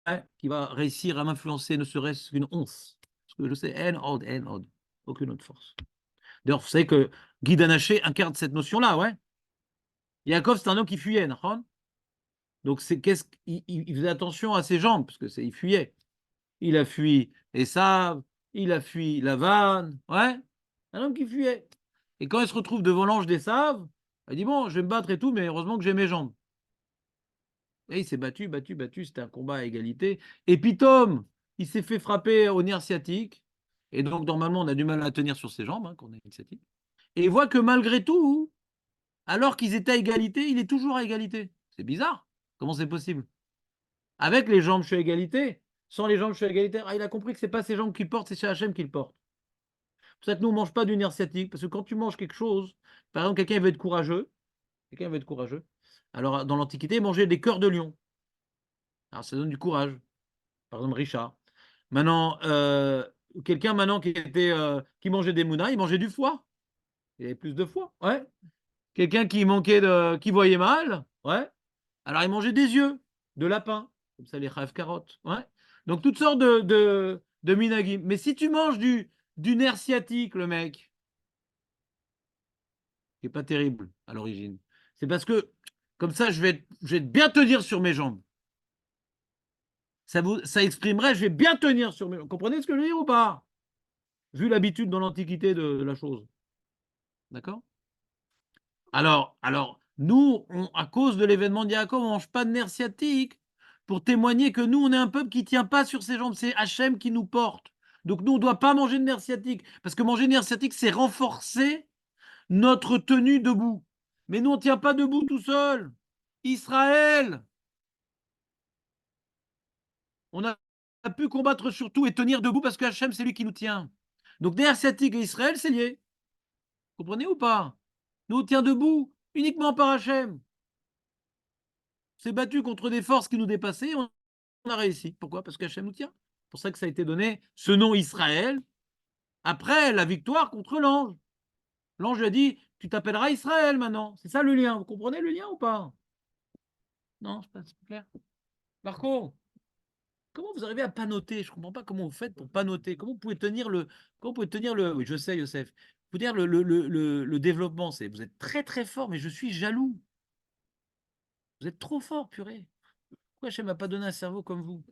ouais, qui va réussir à m'influencer ne serait-ce qu'une once. Parce que je sais, en odd, aucune autre force. D'ailleurs, vous savez que Guy Danaché incarne cette notion-là, ouais. Yaakov, c'est un homme qui fuyait, נכון? Donc, il faisait attention à ses jambes, parce que il fuyait. Il a fui Esav, il a fui Lavan, ouais. Un homme qui fuyait. Et quand il se retrouve devant l'ange d'Esav, il dit, bon, je vais me battre et tout, mais heureusement que j'ai mes jambes. Et il s'est battu, battu, battu, c'était un combat à égalité. Et puis Tom, il s'est fait frapper au nerf sciatique. Et donc, normalement, on a du mal à tenir sur ses jambes, hein, quand on a une sciatique. Et il voit que malgré tout, alors qu'ils étaient à égalité, il est toujours à égalité. C'est bizarre. Comment c'est possible? Avec les jambes, je suis à égalité. Sans les jambes, je suis à égalité. Ah, il a compris que ce n'est pas ses jambes qu'il porte, c'est chez Hachem qu'il porte. C'est pour ça que nous, on ne mange pas du nerf sciatique. Parce que quand tu manges quelque chose, par exemple, quelqu'un veut être courageux. Quelqu'un veut être courageux. Alors, dans l'Antiquité, il mangeait des cœurs de lion. Alors, ça donne du courage. Par exemple, Richard. Maintenant, quelqu'un maintenant qui mangeait des mounas, il mangeait du foie. Il avait plus de foie. Ouais. Quelqu'un qui voyait mal, ouais. Alors il mangeait des yeux de lapin, comme ça les rêves carottes, ouais. Donc toutes sortes de minagim. Mais si tu manges du nerf sciatique, le mec, qui est pas terrible à l'origine, c'est parce que comme ça je vais bien tenir sur mes jambes. Ça exprimerait, je vais bien tenir sur mes jambes. Vous comprenez ce que je veux dire ou pas? Vu l'habitude dans l'Antiquité de la chose. D'accord? Alors, nous, à cause de l'événement de Yaakov, on ne mange pas de nerf sciatique pour témoigner que nous, on est un peuple qui ne tient pas sur ses jambes. C'est Hachem qui nous porte. Donc nous, on ne doit pas manger de nerf sciatique. Parce que manger de nerf sciatique, c'est renforcer notre tenue debout. Mais nous, on ne tient pas debout tout seul. Israël, on a pu combattre surtout et tenir debout parce que Hachem, c'est lui qui nous tient. Donc nerf sciatique et Israël, c'est lié. Vous comprenez ou pas? Nous, on tient debout uniquement par Hachem. S'est battu contre des forces qui nous dépassaient, on a réussi. Pourquoi? Parce qu'Hachem nous tient. C'est pour ça que ça a été donné ce nom Israël après la victoire contre l'ange. L'ange lui a dit, tu t'appelleras Israël maintenant. C'est ça le lien. Vous comprenez le lien ou pas? Non, c'est pas clair. Marco, comment vous arrivez à pas noter? Je ne comprends pas comment vous faites pour pas noter. Comment vous pouvez tenir le. Oui, je sais, Youssef. Vous dire le développement, vous êtes très très fort, mais je suis jaloux. Vous êtes trop fort, purée. Pourquoi Hachem m'a pas donné un cerveau comme vous?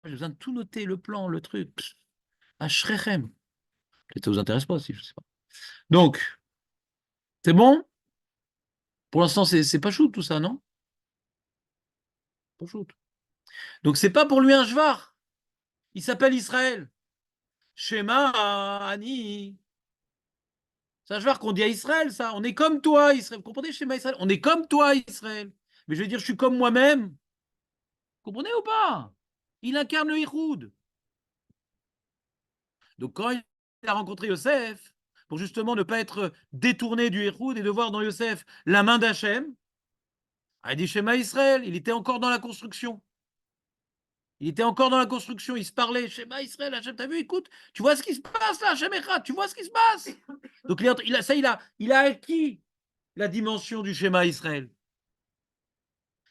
J'ai besoin de tout noter, le plan, le truc. À Shrechem. Peut-être ça vous intéresse pas aussi, je sais pas. Donc, c'est bon? Pour l'instant, c'est pas shoot tout ça, non? Pas shoot. Donc, c'est pas pour lui un Jvar. Il s'appelle Israël. Shema Ani. C'est un Jvar qu'on dit à Israël, ça. On est comme toi, Israël. Vous comprenez, Shema Israël? On est comme toi, Israël. Mais je veux dire, je suis comme moi-même. Vous comprenez ou pas? Il incarne le Ihoud. Donc, quand il a rencontré Yosef, pour justement ne pas être détourné du Ihoud et de voir dans Yosef la main d'Hachem, il a dit Shema Israël. Il était encore dans la construction. Il était encore dans la construction, il se parlait, Shema Israël, Hachem, t'as vu, écoute, tu vois ce qui se passe là, Hachem Echad, tu vois ce qui se passe. Donc il a acquis la dimension du schéma Israël.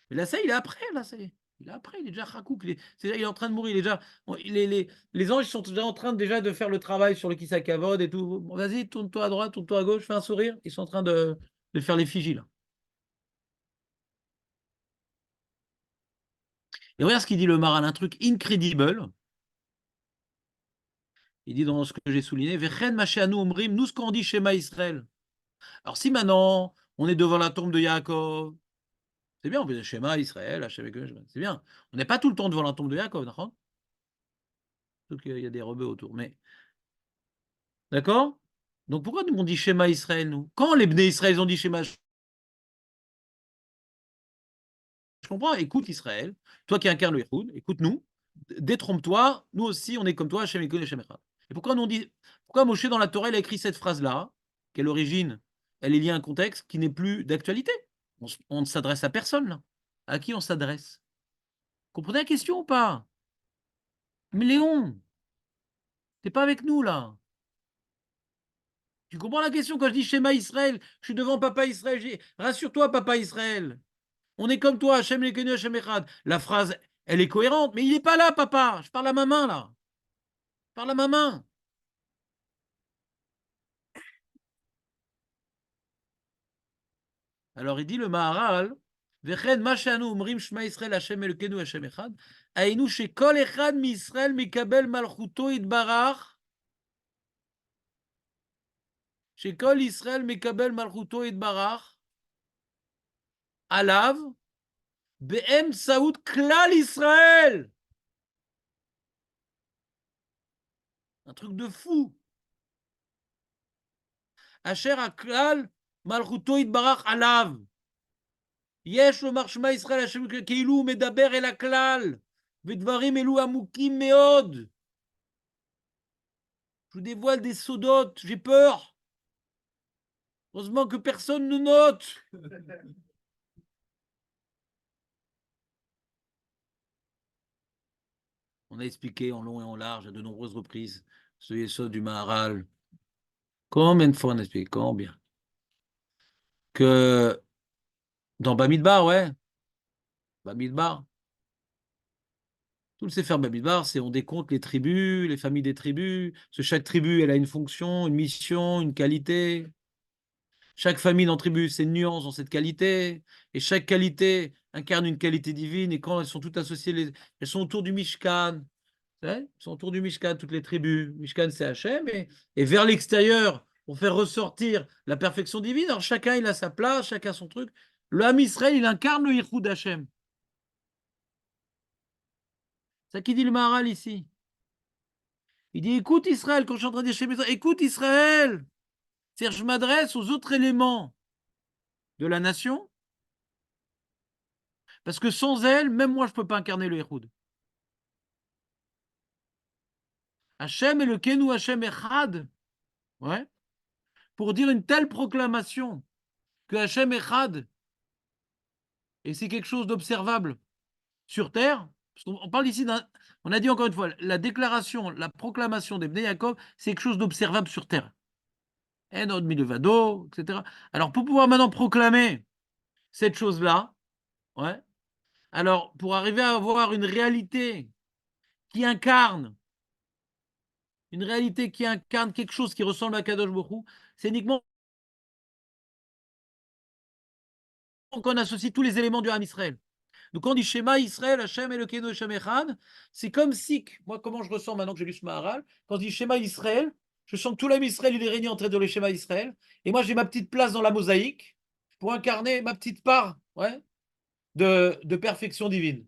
Mais là, ça, il est après, là, ça y est. Il est après, il est déjà Hakouk, il est en train de mourir, il est déjà, les anges sont déjà en train déjà de faire le travail sur le Kisakavod et tout. Bon, vas-y, tourne-toi à droite, tourne-toi à gauche, fais un sourire. Ils sont en train de faire les figies, là. Et regarde ce qu'il dit le Maral, un truc incredible. Il dit dans ce que j'ai souligné, Vechen Mashéanu Omrim, nous ce qu'on dit Shema Israël. Alors si maintenant on est devant la tombe de Yaakov, c'est bien, on fait Shema Israël, c'est bien. On n'est pas tout le temps devant la tombe de Yaakov, d'accord? Surtout qu'il y a des rebeux autour. Mais d'accord? Donc pourquoi nous on dit Shema Israël, nous? Quand les Bnei Israël ont dit Shema comprends. Écoute Israël, toi qui incarnes le Yichud, écoute-nous, détrompe-toi, nous aussi, on est comme toi, Hachem Ekon, Hachem Echad. Et pourquoi nous on dit, pourquoi Moshe dans la Torah, il a écrit cette phrase-là, quelle origine, elle est liée à un contexte qui n'est plus d'actualité. On ne s'adresse à personne, là. À qui on s'adresse? Comprenez la question ou pas? Mais Léon, t'es pas avec nous, là. Tu comprends la question quand je dis Shema Israël, je suis devant Papa Israël, je dis, rassure-toi, Papa Israël. On est comme toi, Hachem Lekenu, Hachem Echad. La phrase, elle est cohérente, mais il n'est pas là, papa. Je parle à ma main, là. Je parle à ma main. Alors il dit le Maharal, Vechen mashanu umrim Shema Israël Hachem Lekenu, Hachem Echad, Aïnou shekol echad mi Israël mikabel malchuto itbarach, shekol Israël mikabel malchuto itbarach, alav, be'em saoud klal Israël. Un truc de fou. Asher aklal malchuto itbarach alav. יש לומר שמע ישראל השם כאילו הוא מדבר אל הכלל, ודברים אלו עמוקים מאוד. Je vous dévoile des sodotes, j'ai peur. Heureusement que personne ne note. On a expliqué en long et en large à de nombreuses reprises ce Yesod du Maharal. Combien de fois on a expliqué? Combien? Que dans Bamidbar, ouais, Bamidbar, tout le Sefer Bamidbar, c'est on décompte les tribus, les familles des tribus. Parce que chaque tribu, elle a une fonction, une mission, une qualité. Chaque famille dans la tribu, c'est une nuance dans cette qualité. Et chaque qualité incarne une qualité divine. Et quand elles sont toutes associées, elles sont autour du Mishkan. Elles sont autour du Mishkan, toutes les tribus. Mishkan, c'est Hachem. Et vers l'extérieur, pour faire ressortir la perfection divine. Alors chacun, il a sa place, chacun son truc. Le Ham Israël, il incarne le Yichud d'Hachem. C'est ça qui dit le Maharal ici. Il dit, écoute Israël, quand je suis en train de dire, écoute Israël. C'est-à-dire, je m'adresse aux autres éléments de la nation. Parce que sans elle, même moi, je ne peux pas incarner le Yichud. Hachem Elokeinu Hachem Echad. Ouais. Pour dire une telle proclamation que Hachem Echad, et c'est quelque chose d'observable sur terre, parce qu'on parle ici d'un. On a dit encore une fois, la déclaration, la proclamation des Bnei Yaakov, c'est quelque chose d'observable sur terre. Enod Milevado, etc. Alors, pour pouvoir maintenant proclamer cette chose-là, ouais, alors, pour arriver à avoir une réalité qui incarne quelque chose qui ressemble à Kadosh Baruch Hu, c'est uniquement qu'on associe tous les éléments du Ham Israël. Donc quand on dit Shema Israël, Hachem Elokeinu Hachem Echad, c'est comme si, moi comment je ressens maintenant que j'ai lu ce Maharal, quand on dit Shema Israël, je sens que tout l'Am Israël il est réuni en train de le Shema Israël, et moi j'ai ma petite place dans la mosaïque pour incarner ma petite part, ouais, de perfection divine.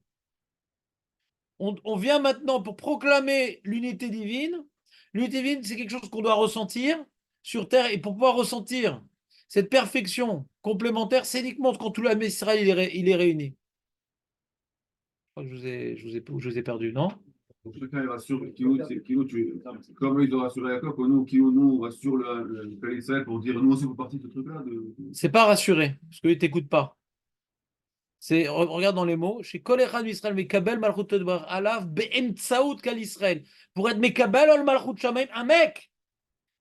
On vient maintenant pour proclamer l'unité divine. L'unité divine, c'est quelque chose qu'on doit ressentir sur terre, et pour pouvoir ressentir cette perfection complémentaire, c'est uniquement quand tout l'Am Israël il est réuni. Je crois que je vous ai perdu, non? Donc chacun il rassure, comme ils ont rassuré Jacob, nous, on rassure le Khalil Israël pour dire nous aussi, vous partie de ce truc-là. C'est pas rassuré, parce qu'ils ne t'écoutent pas. Regarde dans les mots, chez Kol Echad Israël, Mekabel Malchut Bar Alav, Be'emtsaout Kal Israël. Pour être Mekabel al Malchut Shamaim, un mec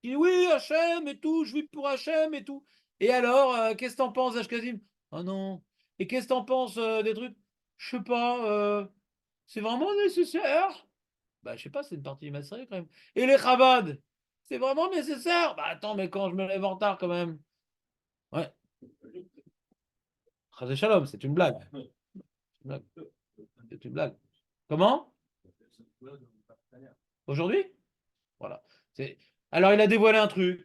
qui dit oui, Hachem et tout, je vis pour Hachem et tout. Et alors, qu'est-ce que t'en penses, Ashkazim? Oh non. Et qu'est-ce que t'en penses des trucs? Je sais pas, c'est vraiment nécessaire? Bah, je sais pas, c'est une partie du Masré quand même. Et les Chabad, c'est vraiment nécessaire? Bah, attends, mais quand je me lève en retard quand même. Ouais. Chazé Shalom, c'est une blague. C'est une blague. Comment? Aujourd'hui? Voilà. Alors, il a dévoilé un truc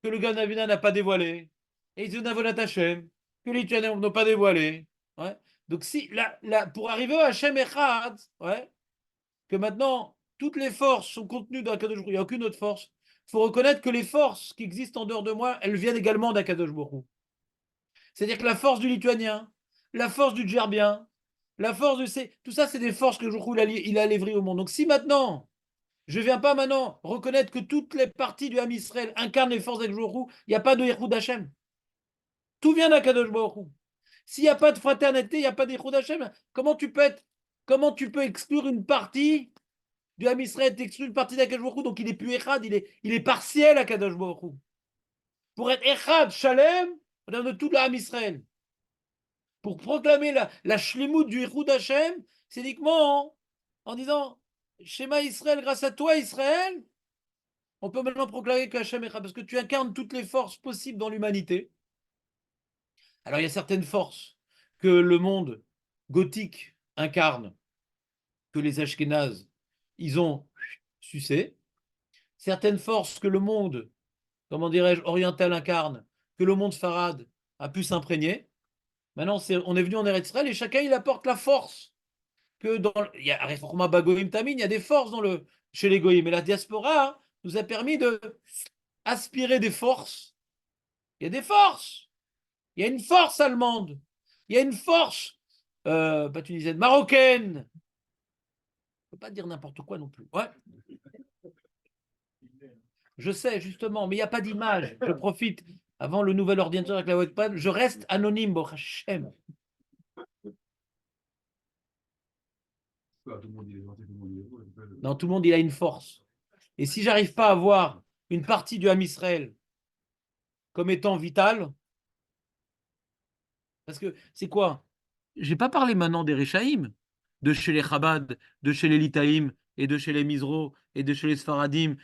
que le Ganavina n'a pas dévoilé. Et Izunavolat Hashem, que les Lituaniens n'ont pas dévoilé. Ouais. Donc, si, pour arriver à Hashem Echad, ouais, que maintenant, toutes les forces sont contenues dans Akadosh Baruch Hu, il n'y a aucune autre force. Il faut reconnaître que les forces qui existent en dehors de moi, elles viennent également d'Akadosh Baruch Hu. C'est-à-dire que la force du Lituanien, la force du Djerbien, La force de ces... Tout ça, c'est des forces que il a livrées au monde. Donc si maintenant, je ne viens pas maintenant reconnaître que toutes les parties du Ham Israël incarnent les forces d'Akjouhrou, il n'y a pas de Yehoud Hashem. Tout vient d'Akadosh Baruch Hu. S'il n'y a pas de fraternité, il n'y a pas d'Yehoud Hashem. Comment tu peux exclure une partie du Ham Israël, t'exclus une partie d'Akadosh Baruch Hu, donc il est plus Echad, il est partiel Akadosh Baruch Hu. Pour être Echad, Shalem, on a de tout le Ham Israël. Pour proclamer la shlemut du Yehoud Hashem, c'est uniquement en disant Shema Israël, grâce à toi Israël, on peut maintenant proclamer que Hashem Echad, parce que tu incarnes toutes les forces possibles dans l'humanité. Alors il y a certaines forces que le monde gothique incarne, que les Ashkénazes, ils ont sucé. Certaines forces que le monde, comment dirais-je, oriental incarne, que le monde Farad a pu s'imprégner. Maintenant, on est venu en Eretz Israël et chacun il apporte la force que dans il y a Reforma Bagoïm Tamin, il y a des forces chez les Goïm. Et la diaspora nous a permis de aspirer des forces. Il y a des forces. Il y a une force allemande. Il y a une force pas tunisienne, marocaine. On ne peut pas dire n'importe quoi non plus. Ouais. Je sais, justement, mais il n'y a pas d'image. Je profite, avant le nouvel ordinateur avec la webcam, je reste anonyme, Baruch Hashem. Non, tout le monde, il a une force. Et si j'arrive pas à voir une partie du Ham Israël comme étant vitale, parce que c'est quoi? Je n'ai pas parlé maintenant des Réchaïm, de chez les Chabad, de chez les Litaïm, et de chez les Misro, et de chez les Sfaradim,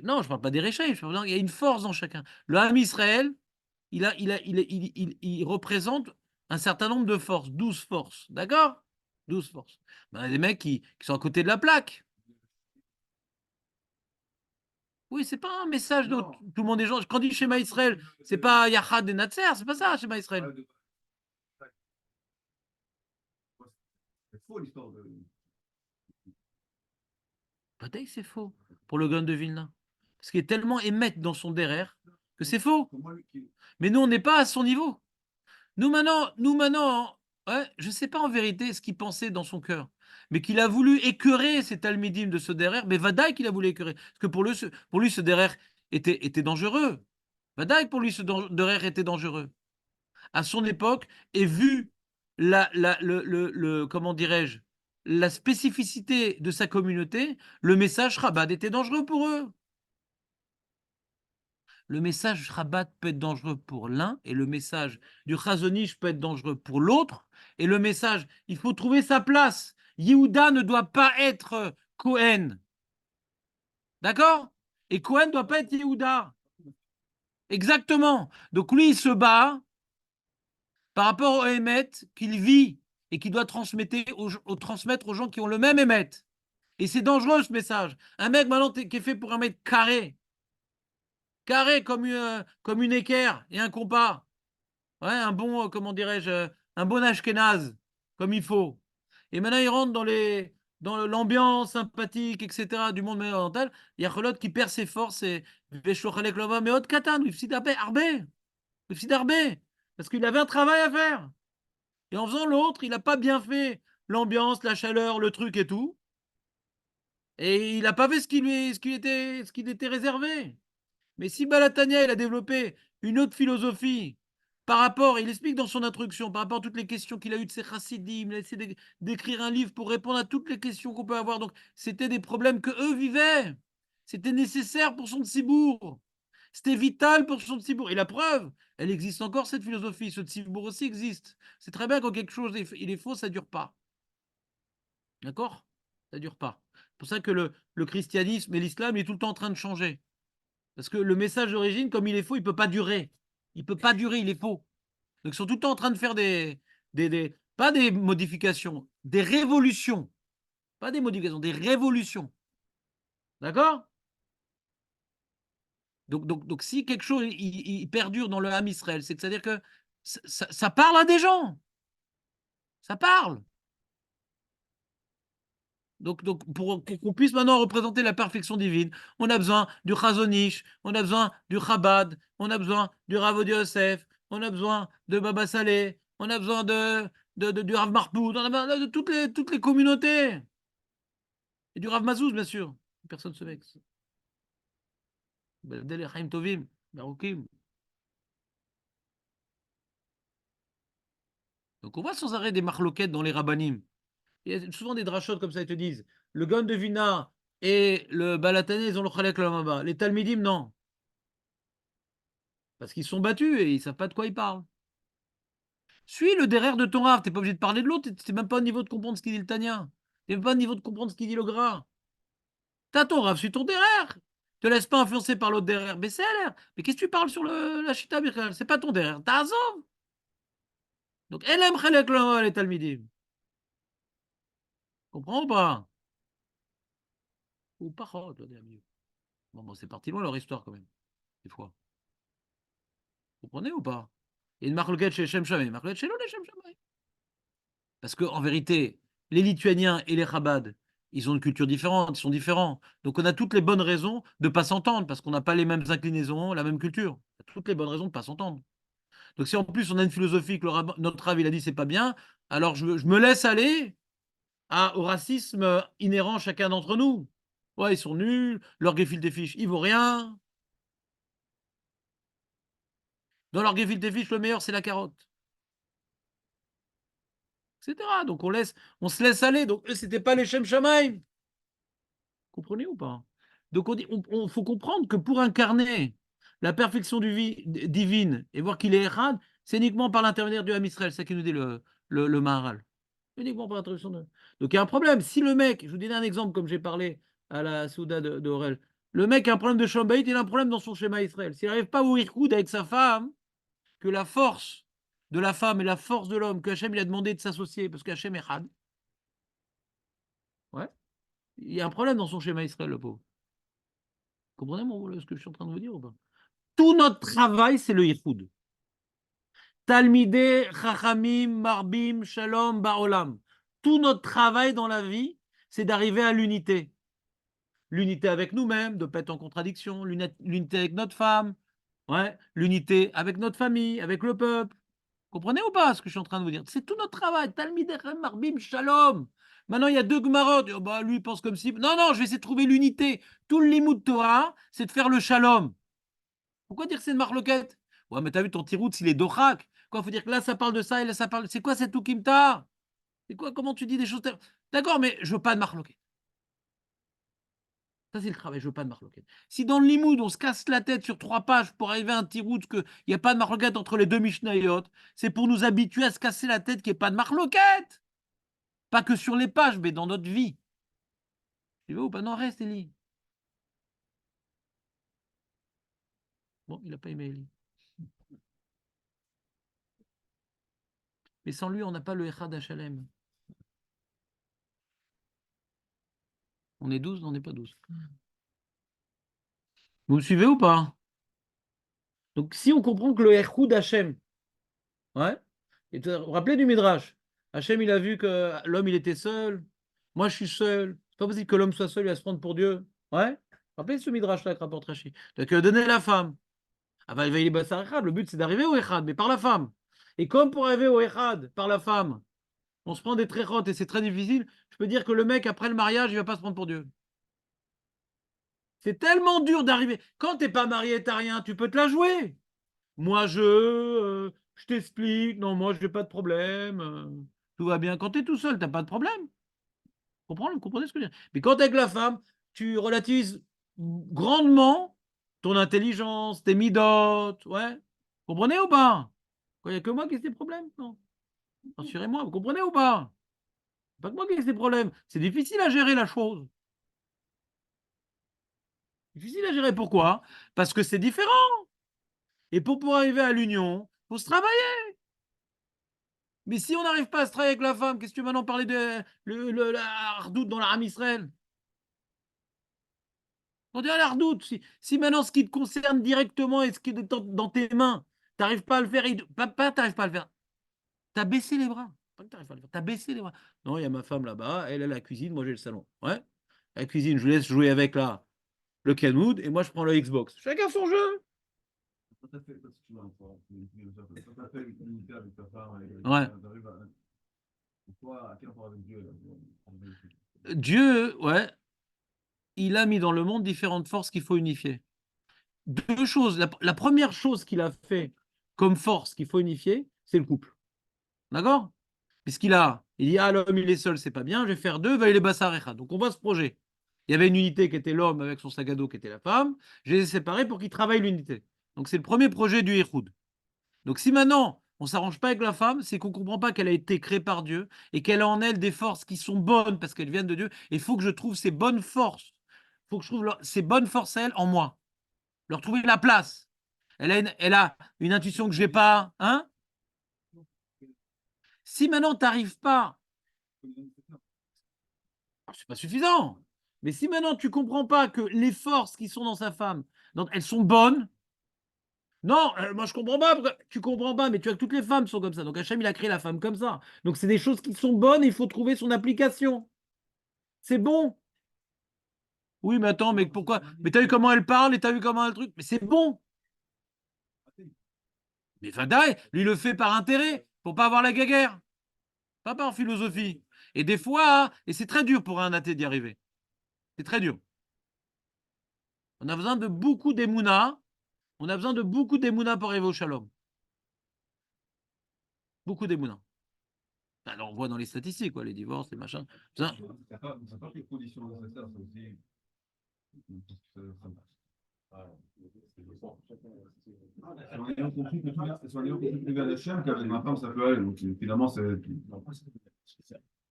non, je ne parle pas des Réchaïm, il y a une force dans chacun. Le Ham Israël, il représente un certain nombre de forces, 12 forces, d'accord? 12 forces. Ben, il y a des mecs qui sont à côté de la plaque. Oui, c'est pas un message de tout le monde est gens. Quand on dit Shema Israël, c'est pas Yachad et Natser, c'est pas ça, Shema Israël. C'est faux l'histoire de. Peut-être que c'est faux pour le Gaon de Vilna. Parce qu'il est tellement émettre dans son derrière que c'est faux. Mais nous, on n'est pas à son niveau. Nous maintenant, ouais, je ne sais pas en vérité ce qu'il pensait dans son cœur, mais qu'il a voulu écœurer ces Talmidim de ce derrière, mais Vadaï qu'il a voulu écœurer. Parce que pour lui, ce derrière était dangereux. Vadaï, pour lui, ce derrière était dangereux. À son époque, et vu comment dirais-je, la spécificité de sa communauté, le message Chabad était dangereux pour eux. Le message Chabad peut être dangereux pour l'un et le message du Chazonish peut être dangereux pour l'autre. Et le message, il faut trouver sa place. Yehuda ne doit pas être Cohen. D'accord? Et Cohen ne doit pas être Yehuda. Exactement. Donc lui, il se bat par rapport au Hémet qu'il vit et qu'il doit transmettre aux gens qui ont le même Hémet. Et c'est dangereux ce message. Un mec maintenant qui est fait pour un mètre carré. Carré comme une équerre et un compas. Ouais, un bon, comment dirais-je, un bon Ashkenaz, comme il faut. Et maintenant, il rentre dans l'ambiance sympathique, etc., du monde médiéval. Il y a Cholot qui perd ses forces et mais autre katan, parce qu'il avait un travail à faire. Et en faisant l'autre, il n'a pas bien fait l'ambiance, la chaleur, le truc et tout. Et il n'a pas fait ce qui était réservé. Mais si Balatania, il a développé une autre philosophie par rapport, il explique dans son introduction, par rapport à toutes les questions qu'il a eues de ses chassidim, il a essayé d'écrire un livre pour répondre à toutes les questions qu'on peut avoir. Donc, c'était des problèmes que eux vivaient. C'était nécessaire pour son tsibourg. C'était vital pour son tsibourg. Et la preuve, elle existe encore, cette philosophie. Ce tsibourg aussi existe. C'est très bien quand quelque chose il est faux, ça ne dure pas. D'accord? Ça ne dure pas. C'est pour ça que le christianisme et l'islam est tout le temps en train de changer. Parce que le message d'origine, comme il est faux, il ne peut pas durer. Il ne peut pas durer, il est faux. Donc, ils sont tout le temps en train de faire pas des modifications, des révolutions. Pas des modifications, des révolutions. D'accord? Donc, si quelque chose il perdure dans le Ham Israël, c'est-à-dire que ça parle à des gens. Ça parle. Donc pour qu'on puisse maintenant représenter la perfection divine, on a besoin du Chazonish, on a besoin du Chabad, on a besoin du Rav Yosef, on a besoin de Baba Saleh, on a besoin du Rav Marpou, de toutes les communautés. Et du Rav Mazouz, bien sûr. Personne ne se vexe. Belabdel Chaim Tovim, Barukim. Donc on voit sans arrêt des marloquettes dans les rabbanim. Il y a souvent des drachotes comme ça, ils te disent le Gon de Vina et le Balatané, ils ont le Khalek Lamaba. Les Talmidim, non. Parce qu'ils sont battus et ils ne savent pas de quoi ils parlent. Suis le derrière de ton Rav, tu n'es pas obligé de parler de l'autre, tu n'es même pas au niveau de comprendre ce qu'il dit le Tania. Tu n'es même pas au niveau de comprendre ce qu'il dit le Gras. T'as ton Rav, suis ton derrière. Te laisse pas influencer par l'autre derrière. Mais c'est l'air. Mais qu'est-ce que tu parles sur la Chita, Michael? C'est pas ton derrière. T'as raison. Donc, elle aime Khalek Lamaba, les Talmidim. Comprends ou pas? Ou pas, oh, mieux. Bon, c'est parti loin leur histoire quand même, des fois. Vous comprenez ou pas? Il y a une marloquette chez Shem Shamay, une marloquette chez nous, les Shem Shamay. Parce qu'en vérité, les Lituaniens et les Chabad, ils ont une culture différente, ils sont différents. Donc on a toutes les bonnes raisons de ne pas s'entendre, parce qu'on n'a pas les mêmes inclinaisons, la même culture. On a toutes les bonnes raisons de ne pas s'entendre. Donc si en plus on a une philosophie que notre Rav il a dit c'est pas bien, alors je me laisse aller au racisme inhérent à chacun d'entre nous. Ouais, ils sont nuls, leur gefilte fiche, il vaut rien. Dans leur gefilte fiche, le meilleur c'est la carotte. Etc. Donc on se laisse aller. Donc eux, c'était pas les Shem Shamaim. Comprenez ou pas? Donc on faut comprendre que pour incarner la perfection divine et voir qu'il est Echad, c'est uniquement par l'intermédiaire du Ham Israël, c'est ça qui nous dit le Maharal. Uniquement par l'introduction de. Donc il y a un problème. Si le mec, je vous donne un exemple comme j'ai parlé à la Souda de Aurel, le mec a un problème de Shambaït, il a un problème dans son schéma Israël. S'il n'arrive pas au Irkoud avec sa femme, que la force de la femme et la force de l'homme, que Hachem il a demandé de s'associer, parce qu'Hachem est Had, ouais, il y a un problème dans son schéma Israël, le pauvre. Comprenez ce que je suis en train de vous dire ou pas? Tout notre travail, c'est le Yichud. Talmideh, Chachamim, Marbim, Shalom, Baolam. Tout notre travail dans la vie, c'est d'arriver à l'unité. L'unité avec nous-mêmes, de ne pas être en contradiction, l'unité avec notre femme, ouais, l'unité avec notre famille, avec le peuple. Comprenez ou pas ce que je suis en train de vous dire? C'est tout notre travail. Talmideh, Marbim, Shalom. Maintenant, il y a deux Gemarot. Oh, bah, lui, il pense comme si. Non, non, je vais essayer de trouver l'unité. Tout le Limoud Torah, c'est de faire le Shalom. Pourquoi dire que c'est une marloquette? Ouais, mais t'as vu ton tirout, il est dochak. Quoi, faut dire que là, ça parle de ça et là, ça parle. C'est quoi cette Tukimta? C'est quoi? Comment tu dis des choses? D'accord, mais je veux pas de marloquette. Ça, c'est le travail, je veux pas de marloquette. Si dans le limoud, on se casse la tête sur 3 pages pour arriver à un tirout, qu'il n'y a pas de marloquette entre les deux Mishnayot, c'est pour nous habituer à se casser la tête qu'il n'y ait pas de marloquette. Pas que sur les pages, mais dans notre vie. Tu veux ou pas? Non, reste, Eli. Bon, il n'a pas aimé Eli. Mais sans lui, on n'a pas le Echad Hachalem. On est 12, on n'est pas 12. Vous me suivez ou pas? Donc, si on comprend que le Echad Hachem, ouais, et vous vous rappelez du Midrash, Hachem, il a vu que l'homme, il était seul. Moi, je suis seul. C'est pas possible que l'homme soit seul, il va se prendre pour Dieu. Ouais? Vous vous rappelez de ce Midrash-là que rapporte Rashi? Donc, donner la femme. Ah, bah, le but, c'est d'arriver au Echad, mais par la femme. Et comme pour arriver au Echad, par la femme, on se prend des tréchotes et c'est très difficile, je peux dire que le mec, après le mariage, il va pas se prendre pour Dieu. C'est tellement dur d'arriver. Quand t'es pas marié, t'as rien, tu peux te la jouer. Moi, je t'explique. Non, moi, je n'ai pas de problème. Tout va bien. Quand tu es tout seul, tu n'as pas de problème. Comprenez ce que je veux dire? Mais quand tu es avec la femme, tu relativises grandement ton intelligence, tes midotes. Ouais. Comprenez ou pas? Il n'y a que moi qui ai des problèmes? Non. Rassurez-moi, vous comprenez ou pas? Pas que moi qui ai des problèmes. C'est difficile à gérer la chose. Difficile à gérer. Pourquoi? Parce que c'est différent. Et pour pouvoir arriver à l'union, il faut se travailler. Mais si on n'arrive pas à se travailler avec la femme, qu'est-ce que tu vas maintenant parler de la hardoute dans la Ram Israël? On dirait la hardoute. Si maintenant ce qui te concerne directement et ce qui est dans tes mains, tu n'arrives pas à le faire, pas tu n'arrives pas à le faire. Tu as baissé les bras. Pas que tu n'arrives pas à le faire. Tu as baissé les bras. Non, il y a ma femme là-bas, elle a la cuisine, moi j'ai le salon. Ouais. La cuisine, je laisse jouer avec le Kenwood et moi je prends le Xbox. Chacun son jeu. Ouais. Pourquoi, à quel rapport avec Dieu, là? Dieu, ouais, il a mis dans le monde différentes forces qu'il faut unifier. Deux choses. La première chose qu'il a fait comme force qu'il faut unifier, c'est le couple. D'accord? Il dit, ah, l'homme, il est seul, c'est pas bien, je vais faire deux, va les bassarecha. Donc on voit ce projet. Il y avait une unité qui était l'homme avec son sac à dos qui était la femme. Je les ai séparés pour qu'ils travaillent l'unité. Donc c'est le premier projet du Ihoud. Donc si maintenant on ne s'arrange pas avec la femme, c'est qu'on ne comprend pas qu'elle a été créée par Dieu et qu'elle a en elle des forces qui sont bonnes parce qu'elles viennent de Dieu. Et il faut que je trouve ces bonnes forces. Il faut que je trouve ces bonnes forces, elles, en moi. Leur trouver la place. Elle a une intuition que je n'ai pas. Hein. Si maintenant tu n'arrives pas, c'est pas suffisant. Mais si maintenant tu comprends pas que les forces qui sont dans sa femme, donc elles sont bonnes, non, moi je comprends pas. Tu comprends pas, mais tu vois que toutes les femmes sont comme ça. Donc Hachem, il a créé la femme comme ça. Donc c'est des choses qui sont bonnes et il faut trouver son application. C'est bon. Oui, mais attends, mais pourquoi? Mais t'as vu comment elle parle et t'as vu comment elle truc? Mais c'est bon. Mais Vadaï, lui, il le fait par intérêt, pour pas avoir la guéguerre, pas par philosophie. Et des fois, hein, et c'est très dur pour un athée d'y arriver. C'est très dur. On a besoin de beaucoup d'émouna. On a besoin de beaucoup d'émouna pour arriver au shalom. Beaucoup d'émouna. Alors, on voit dans les statistiques, quoi, les divorces, les machins. Ça, Ça pas les conditions nécessaires, ça aussi. Si on est compris vers Hachem, qu'avec ma femme, ça peut aller. Donc finalement, c'est ça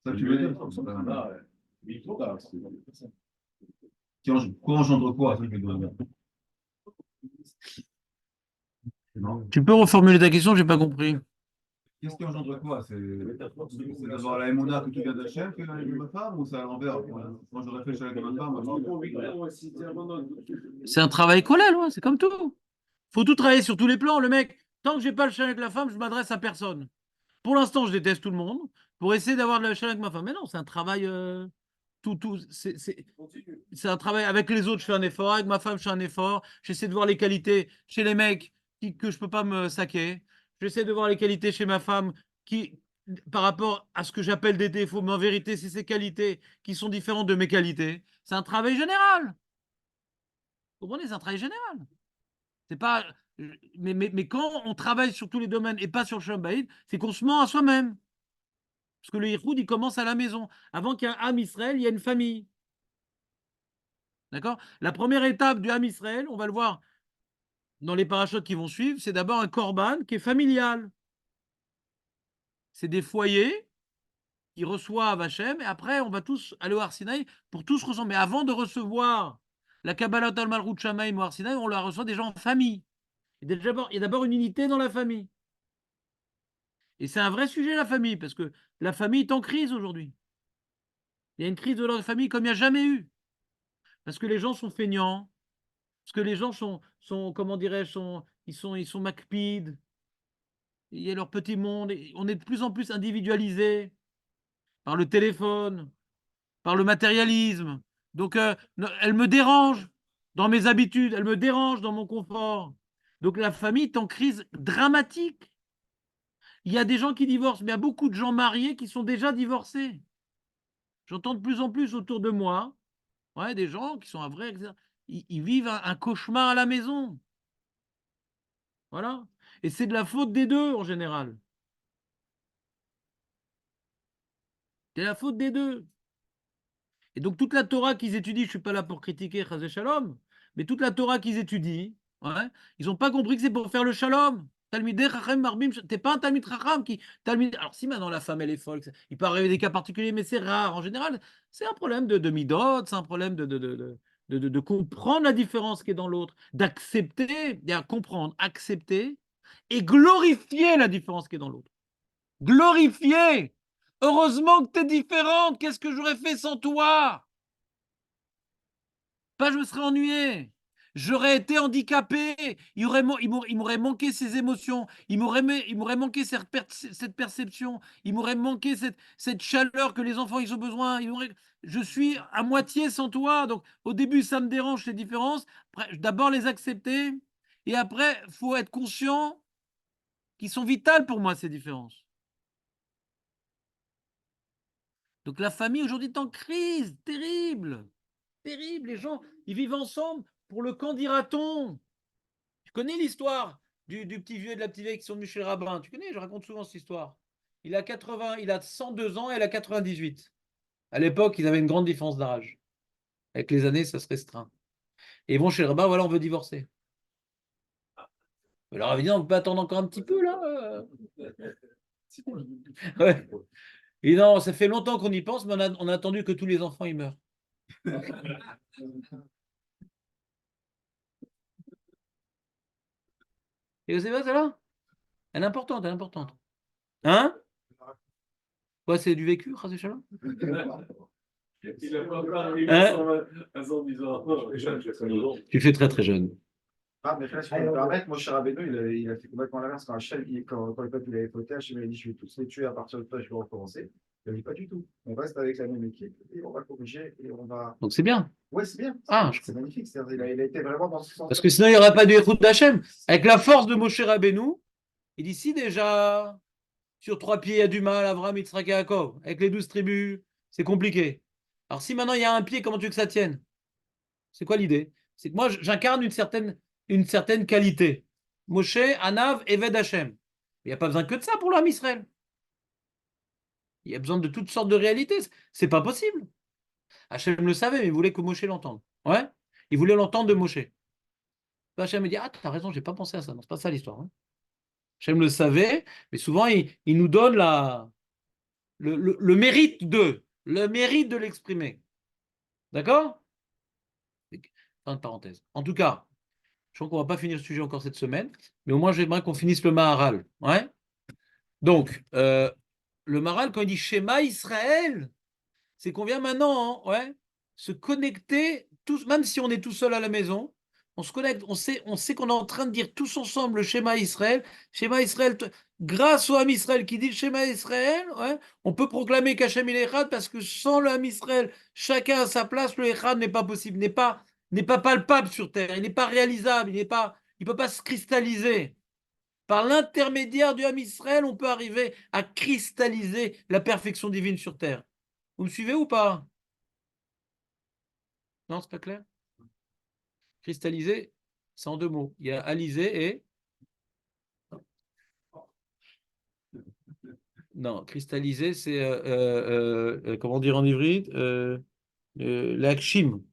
que tu veux dire. Quoi engendre quoi? Ça, je vais dire. Non. tu peux reformuler ta question, j'ai pas compris. Qu'est-ce qui engendre quoi? C'est d'avoir la émona que tu viens d'Hachem que avec ma femme ou c'est à l'envers? Quand je réfléchis avec ma femme, C'est un travail collègue, ouais, c'est comme tout. Faut tout travailler sur tous les plans. Le mec, tant que j'ai pas le chien avec la femme, je m'adresse à personne. Pour l'instant, je déteste tout le monde pour essayer d'avoir le chien avec ma femme. Mais non, c'est un travail. C'est un travail avec les autres. Je fais un effort. Avec ma femme, je fais un effort. J'essaie de voir les qualités chez les mecs que je peux pas me saquer. J'essaie de voir les qualités chez ma femme qui, par rapport à ce que j'appelle des défauts, mais en vérité, c'est ces qualités qui sont différentes de mes qualités. C'est un travail général. Vous comprenez? C'est un travail général. C'est pas. Mais quand on travaille sur tous les domaines et pas sur le Shalom Bayit, c'est qu'on se ment à soi-même. Parce que le Yichoud, il commence à la maison. Avant qu'il y ait un Ham Israël, il y a une famille. D'accord? La première étape du Ham Israël, on va le voir dans les parachutes qui vont suivre, c'est d'abord un korban qui est familial. C'est des foyers qui reçoivent Hachem et après, on va tous aller au Har Sinaï pour tous ressembler. Mais avant de recevoir la Kabbalat al-Malchut Shamaim au Har Sinaï, on la reçoit déjà en famille. Il y a d'abord une unité dans la famille. Et c'est un vrai sujet, la famille, parce que la famille est en crise aujourd'hui. Il y a une crise de la famille comme il n'y a jamais eu. Parce que les gens sont feignants, parce que les gens sont comment dirais-je, ils sont macpides, il y a leur petit monde, et on est de plus en plus individualisé par le téléphone, par le matérialisme. Donc, elle me dérange dans mes habitudes, elle me dérange dans mon confort. Donc, la famille est en crise dramatique. Il y a des gens qui divorcent, mais il y a beaucoup de gens mariés qui sont déjà divorcés. J'entends de plus en plus autour de moi, ouais, des gens qui sont un vrai. Ils vivent un cauchemar à la maison. Voilà. Et c'est de la faute des deux en général. C'est la faute des deux. Et donc toute la Torah qu'ils étudient, je ne suis pas là pour critiquer Chazé Shalom, mais toute la Torah qu'ils étudient, ouais, ils n'ont pas compris que c'est pour faire le Shalom. Talmidei Chachem Marbim, t'es pas un Talmid Chacham qui. Alors si maintenant la femme elle est folle, il peut arriver des cas particuliers, mais c'est rare. En général, c'est un problème de midot, c'est un problème de comprendre la différence qui est dans l'autre, d'accepter, bien comprendre, accepter et glorifier la différence qui est dans l'autre. Glorifier. Heureusement que tu es différente. Qu'est-ce que j'aurais fait sans toi? Pas, je me serais ennuyé. J'aurais été handicapé. Il m'aurait manqué ses émotions. Il m'aurait manqué cette perception. Il m'aurait manqué cette chaleur que les enfants ils ont besoin. Je suis à moitié sans toi. Donc, au début, ça me dérange ces différences. D'abord, les accepter. Et après, il faut être conscient qu'ils sont vitales pour moi, ces différences. Donc la famille aujourd'hui est en crise, terrible, terrible. Les gens, ils vivent ensemble pour le camp dira-t-on. Tu connais l'histoire du petit vieux et de la petite vieille qui sont venus chez le rabbin. Tu connais, je raconte souvent cette histoire. Il a 102 ans et elle a 98. À l'époque, ils avaient une grande différence d'âge. Avec les années, ça se restreint. Et ils vont chez le rabbin, voilà, on veut divorcer. Mais le rabbin dit, on peut attendre encore un petit peu là. Ouais. Et non, ça fait longtemps qu'on y pense, mais on a attendu que tous les enfants y meurent. Et vous savez pas, celle-là? Elle est importante, elle est importante. Hein? Quoi, c'est du vécu, Chas v'Shalom? Il a pas encore arrivé Hein? à 110 ans. Tu fais très très jeune. Ah, mais là, si je peux me permettre, Moshe Rabbeinu, il a fait complètement l'inverse. Quand le peuple avait voté, Hachem a dit je vais tous les tuer, à partir de toi, je vais recommencer. Il a dit pas du tout. On reste avec la même équipe et on va corriger et on va. Donc c'est bien. Ouais, c'est bien. Ah, C'est magnifique. Il a été vraiment dans ce sens. parce que sinon, il n'y aurait pas de Yehoud d'Hachem. Avec la force de Moshe Rabbeinu, il dit si déjà sur 3 pieds, il y a du mal, Avraham, Yitzhak et Yaakov, avec les 12 tribus, c'est compliqué. Alors si maintenant il y a un pied, comment tu veux que ça tienne? C'est quoi l'idée? C'est que moi, j'incarne une certaine qualité. Moshe, Anav, Eved Hachem. Il n'y a pas besoin que de ça pour l'homme Israël. Il y a besoin de toutes sortes de réalités. C'est pas possible. Hachem le savait, mais il voulait que Moshe l'entende. Ouais? Il voulait l'entendre de Moshe. Hachem me dit, ah, t'as raison, j'ai pas pensé à ça. Non, c'est pas ça l'histoire. Hein. Hachem le savait, mais souvent, il nous donne le mérite de l'exprimer. D'accord? Fin de parenthèse. En tout cas, je crois qu'on ne va pas finir ce sujet encore cette semaine, mais au moins j'aimerais qu'on finisse le Maharal. Ouais. Donc, le Maharal, quand il dit Shema Israël, c'est qu'on vient maintenant ouais, se connecter, tous, même si on est tout seul à la maison, on se connecte, on sait qu'on est en train de dire tous ensemble le Shema Israël. Shema Israël, grâce au Ham Israël qui dit le Shema Israël, ouais, on peut proclamer qu'Hachem il est Echad parce que sans le Ham Israël, chacun à sa place, le Echad n'est pas possible, n'est pas palpable sur terre, il n'est pas réalisable, il ne peut pas se cristalliser. Par l'intermédiaire du Ham Israël, on peut arriver à cristalliser la perfection divine sur terre. Vous me suivez ou pas? Non, c'est pas clair? Cristalliser, c'est en 2 mots. Il y a alisé et. Non, cristalliser, c'est. Comment dire en hybride l'akshim.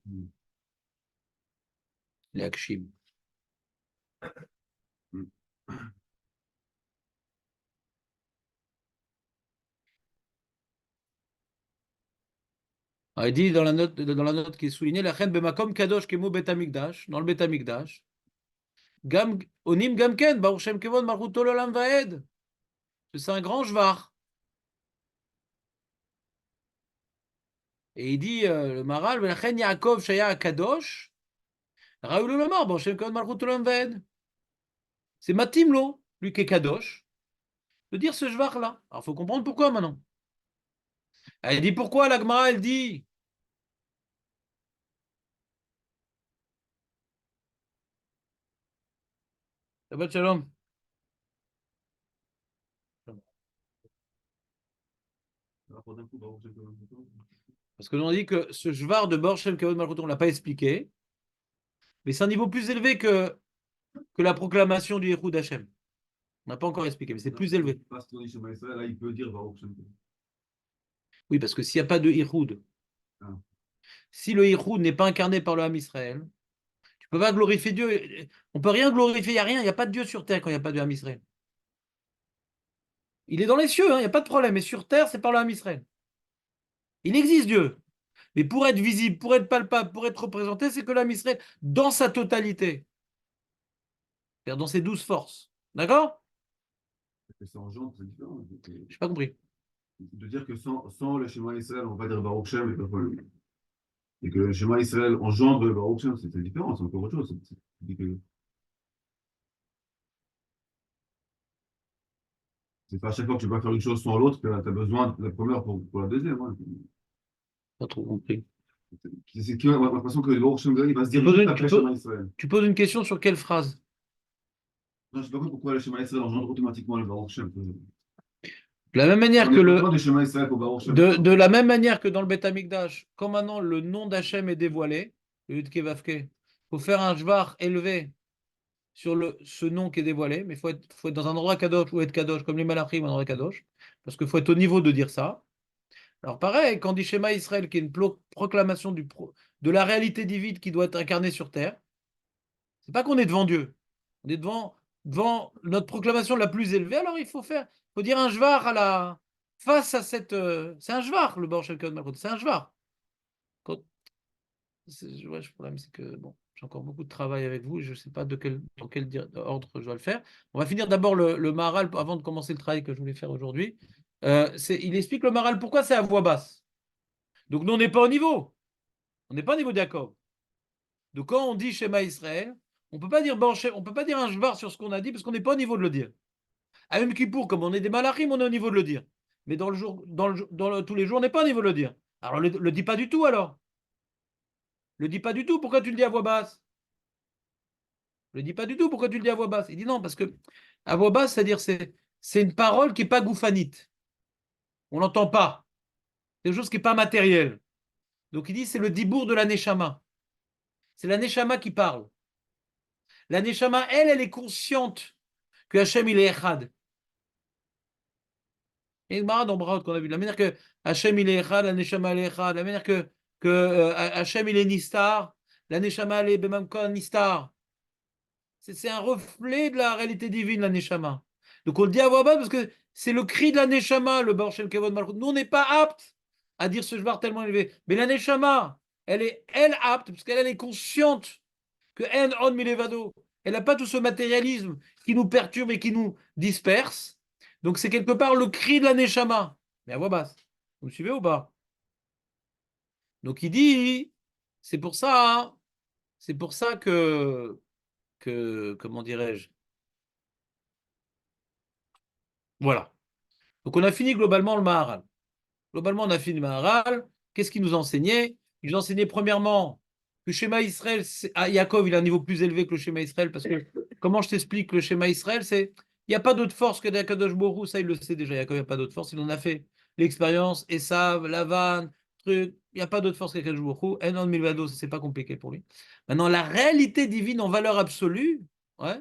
L'akshim. Il dit dans la note qui est soulignée, la reine Bemakom Kadosh Kemo Bet Amikdash, dans le Bet Amikdash, Gam, Onim Gamken, Baruch Shem Kevod Malchut Olam Vaed. C'est un grand jvar. Et il dit, le Maral, la reine Yaakov Shaya Kadosh, Raoul Olamar, Baruch Shem Kevod Malchut Olam Vaed. C'est Matimlo, lui qui est Kadosh, de dire ce jvar-là. Alors, il faut comprendre pourquoi maintenant. Elle dit pourquoi la Gemara, elle dit. Shabbat Shalom. Parce que l'on dit que ce jvar de Bor Shem Kavod Malchut, on ne l'a pas expliqué, mais c'est un niveau plus élevé que la proclamation du Yehoud Hashem. On n'a pas encore expliqué, mais c'est plus élevé. Parce qu'on dit chez Maïsraël, là, il peut dire Baruch Shem. Oui, parce que s'il n'y a pas de Yehoud, si le Yehoud n'est pas incarné par le Ham Israël, tu ne peux pas glorifier Dieu. On ne peut rien glorifier, il n'y a rien, il n'y a pas de Dieu sur terre quand il n'y a pas de Ham Israël. Il est dans les cieux, il n'y a pas de problème, mais sur terre, c'est par le Ham Israël. Il existe Dieu. Mais pour être visible, pour être palpable, pour être représenté, c'est que l'âme Israël dans sa totalité. C'est-à-dire dans ses 12 forces. D'accord? Ça engendre, c'est différent. Je n'ai pas compris. De dire que sans le schéma Israël, on va dire Baruch Shem et pas problème. Et que le schéma Israël engendre le Baruch Shem, c'est différent, c'est encore autre chose. C'est pas à chaque fois que tu vas faire une chose sans l'autre que tu as besoin de la première pour la deuxième. Hein. Pas trop compris. C'est qui, on a l'impression que le Baruch Shem, il va se dire après le schéma Israël. Tu poses une question sur quelle phrase? Non, je ne sais pas pourquoi le schéma Israël engendre automatiquement le Baruch Shem. De la même manière On que est le, content du Shema Israël pour Baruch Shem. de la même manière que dans le Beth Amikdash, quand maintenant le nom d'Hachem est dévoilé, le Yud Ke Vav Ke, il faut faire un jvar élevé sur ce nom qui est dévoilé, mais faut être dans un endroit kadosh ou être kadosh, comme les malachim, un endroit kadosh, parce qu'il faut être au niveau de dire ça. Alors pareil, quand on dit Shema Israël, qui est une proclamation de la réalité divine qui doit être incarnée sur terre, c'est pas qu'on est devant Dieu, on est devant notre proclamation la plus élevée, alors il faut dire un jvar face à cette... c'est un jvar, le Baruch Shem Kavod Malchut, c'est un jvar. Ouais, le problème, c'est que bon, j'ai encore beaucoup de travail avec vous. Je ne sais pas dans quel ordre je dois le faire. On va finir d'abord le Maharal avant de commencer le travail que je voulais faire aujourd'hui. Il explique le Maharal pourquoi c'est à voix basse. Donc nous, on n'est pas au niveau. On n'est pas au niveau d'Yaakov. Donc quand on dit Shema Israël, on peut pas dire on peut pas dire un jvar sur ce qu'on a dit parce qu'on n'est pas au niveau de le dire. À Yom Kippour, comme on est des malachim, on est au niveau de le dire. Mais dans le jour, tous les jours, on n'est pas au niveau de le dire. Alors le dis pas du tout alors. Le dis pas du tout. Pourquoi tu le dis à voix basse? Je ne le dis pas du tout. Pourquoi tu le dis à voix basse? Il dit non, parce que à voix basse, c'est-à-dire c'est une parole qui n'est pas gouffanite. On l'entend pas. C'est quelque chose qui n'est pas matériel. Donc il dit c'est le dibour de la neshama. C'est la neshama qui parle. La neshama, elle est consciente que Hachem, il est echad. Et le marad en Braot qu'on a vu. La manière que Hachem, il est echad, la neshama, elle est echad. La manière que Hachem, il est nistar, la neshama, elle est bemamkon nistar. C'est un reflet de la réalité divine, la Neshama. Donc on le dit à voix basse parce que c'est le cri de la Neshama, le Baruch Shem Kavod Malchut. Nous, on n'est pas apte à dire ce jvar tellement élevé. Mais la Neshama, elle est apte parce qu'elle est consciente que En On Milevado, elle n'a pas tout ce matérialisme qui nous perturbe et qui nous disperse. Donc c'est quelque part le cri de la Neshama, mais à voix basse. Vous me suivez ou pas? Donc il dit, c'est pour ça, hein, c'est pour ça comment dirais-je? Voilà. Donc on a fini globalement le Maharal. Globalement, on a fini le Maharal. Qu'est-ce qu'il nous enseignait? Il nous enseignait premièrement que le schéma Israël, Yaakov, il a un niveau plus élevé que le schéma Israël, parce que comment je t'explique le schéma Israël, il n'y a pas d'autre force que d'Akadosh Borou, ça il le sait déjà, Yaakov, il n'y a pas d'autre force, il en a fait l'expérience, Esav, Lavan, truc, il n'y a pas d'autre force qu'Akadosh Borou, Enon Milvado, ça c'est pas compliqué pour lui. Maintenant, la réalité divine en valeur absolue, ouais,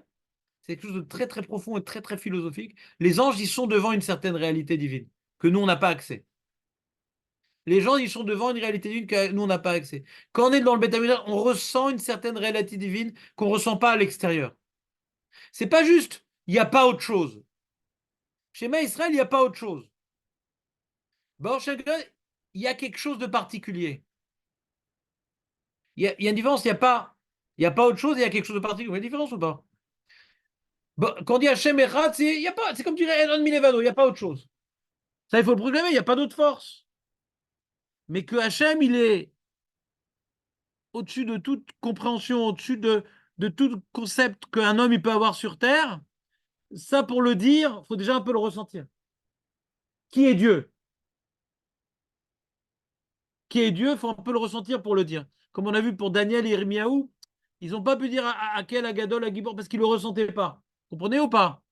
c'est quelque chose de très très profond et très très philosophique. Les anges, ils sont devant une certaine réalité divine, que nous, on n'a pas accès. Les gens, ils sont devant une réalité divine que nous, on n'a pas accès. Quand on est dans le Beth Amikdash, on ressent une certaine réalité divine qu'on ne ressent pas à l'extérieur. C'est pas juste, il n'y a pas autre chose. Chez Israël, il n'y a pas autre chose. Bon, il y a quelque chose de particulier. Il y a une différence, il y a pas autre chose, il y a quelque chose de particulier. Il y a une différence ou pas? Bon, quand on dit Hachem Echad, c'est comme dirait Enon Milevado, il n'y a pas autre chose. Ça, il faut le proclamer, il n'y a pas d'autre force. Mais que Hachem, il est au-dessus de toute compréhension, au-dessus de tout concept qu'un homme il peut avoir sur Terre, ça, pour le dire, il faut déjà un peu le ressentir. Qui est Dieu? Qui est Dieu? Il faut un peu le ressentir pour le dire. Comme on a vu pour Daniel et Irmiaou, ils n'ont pas pu dire à quel Agadol, à Gibor, parce qu'ils ne le ressentaient pas. Vous comprenez ou pas?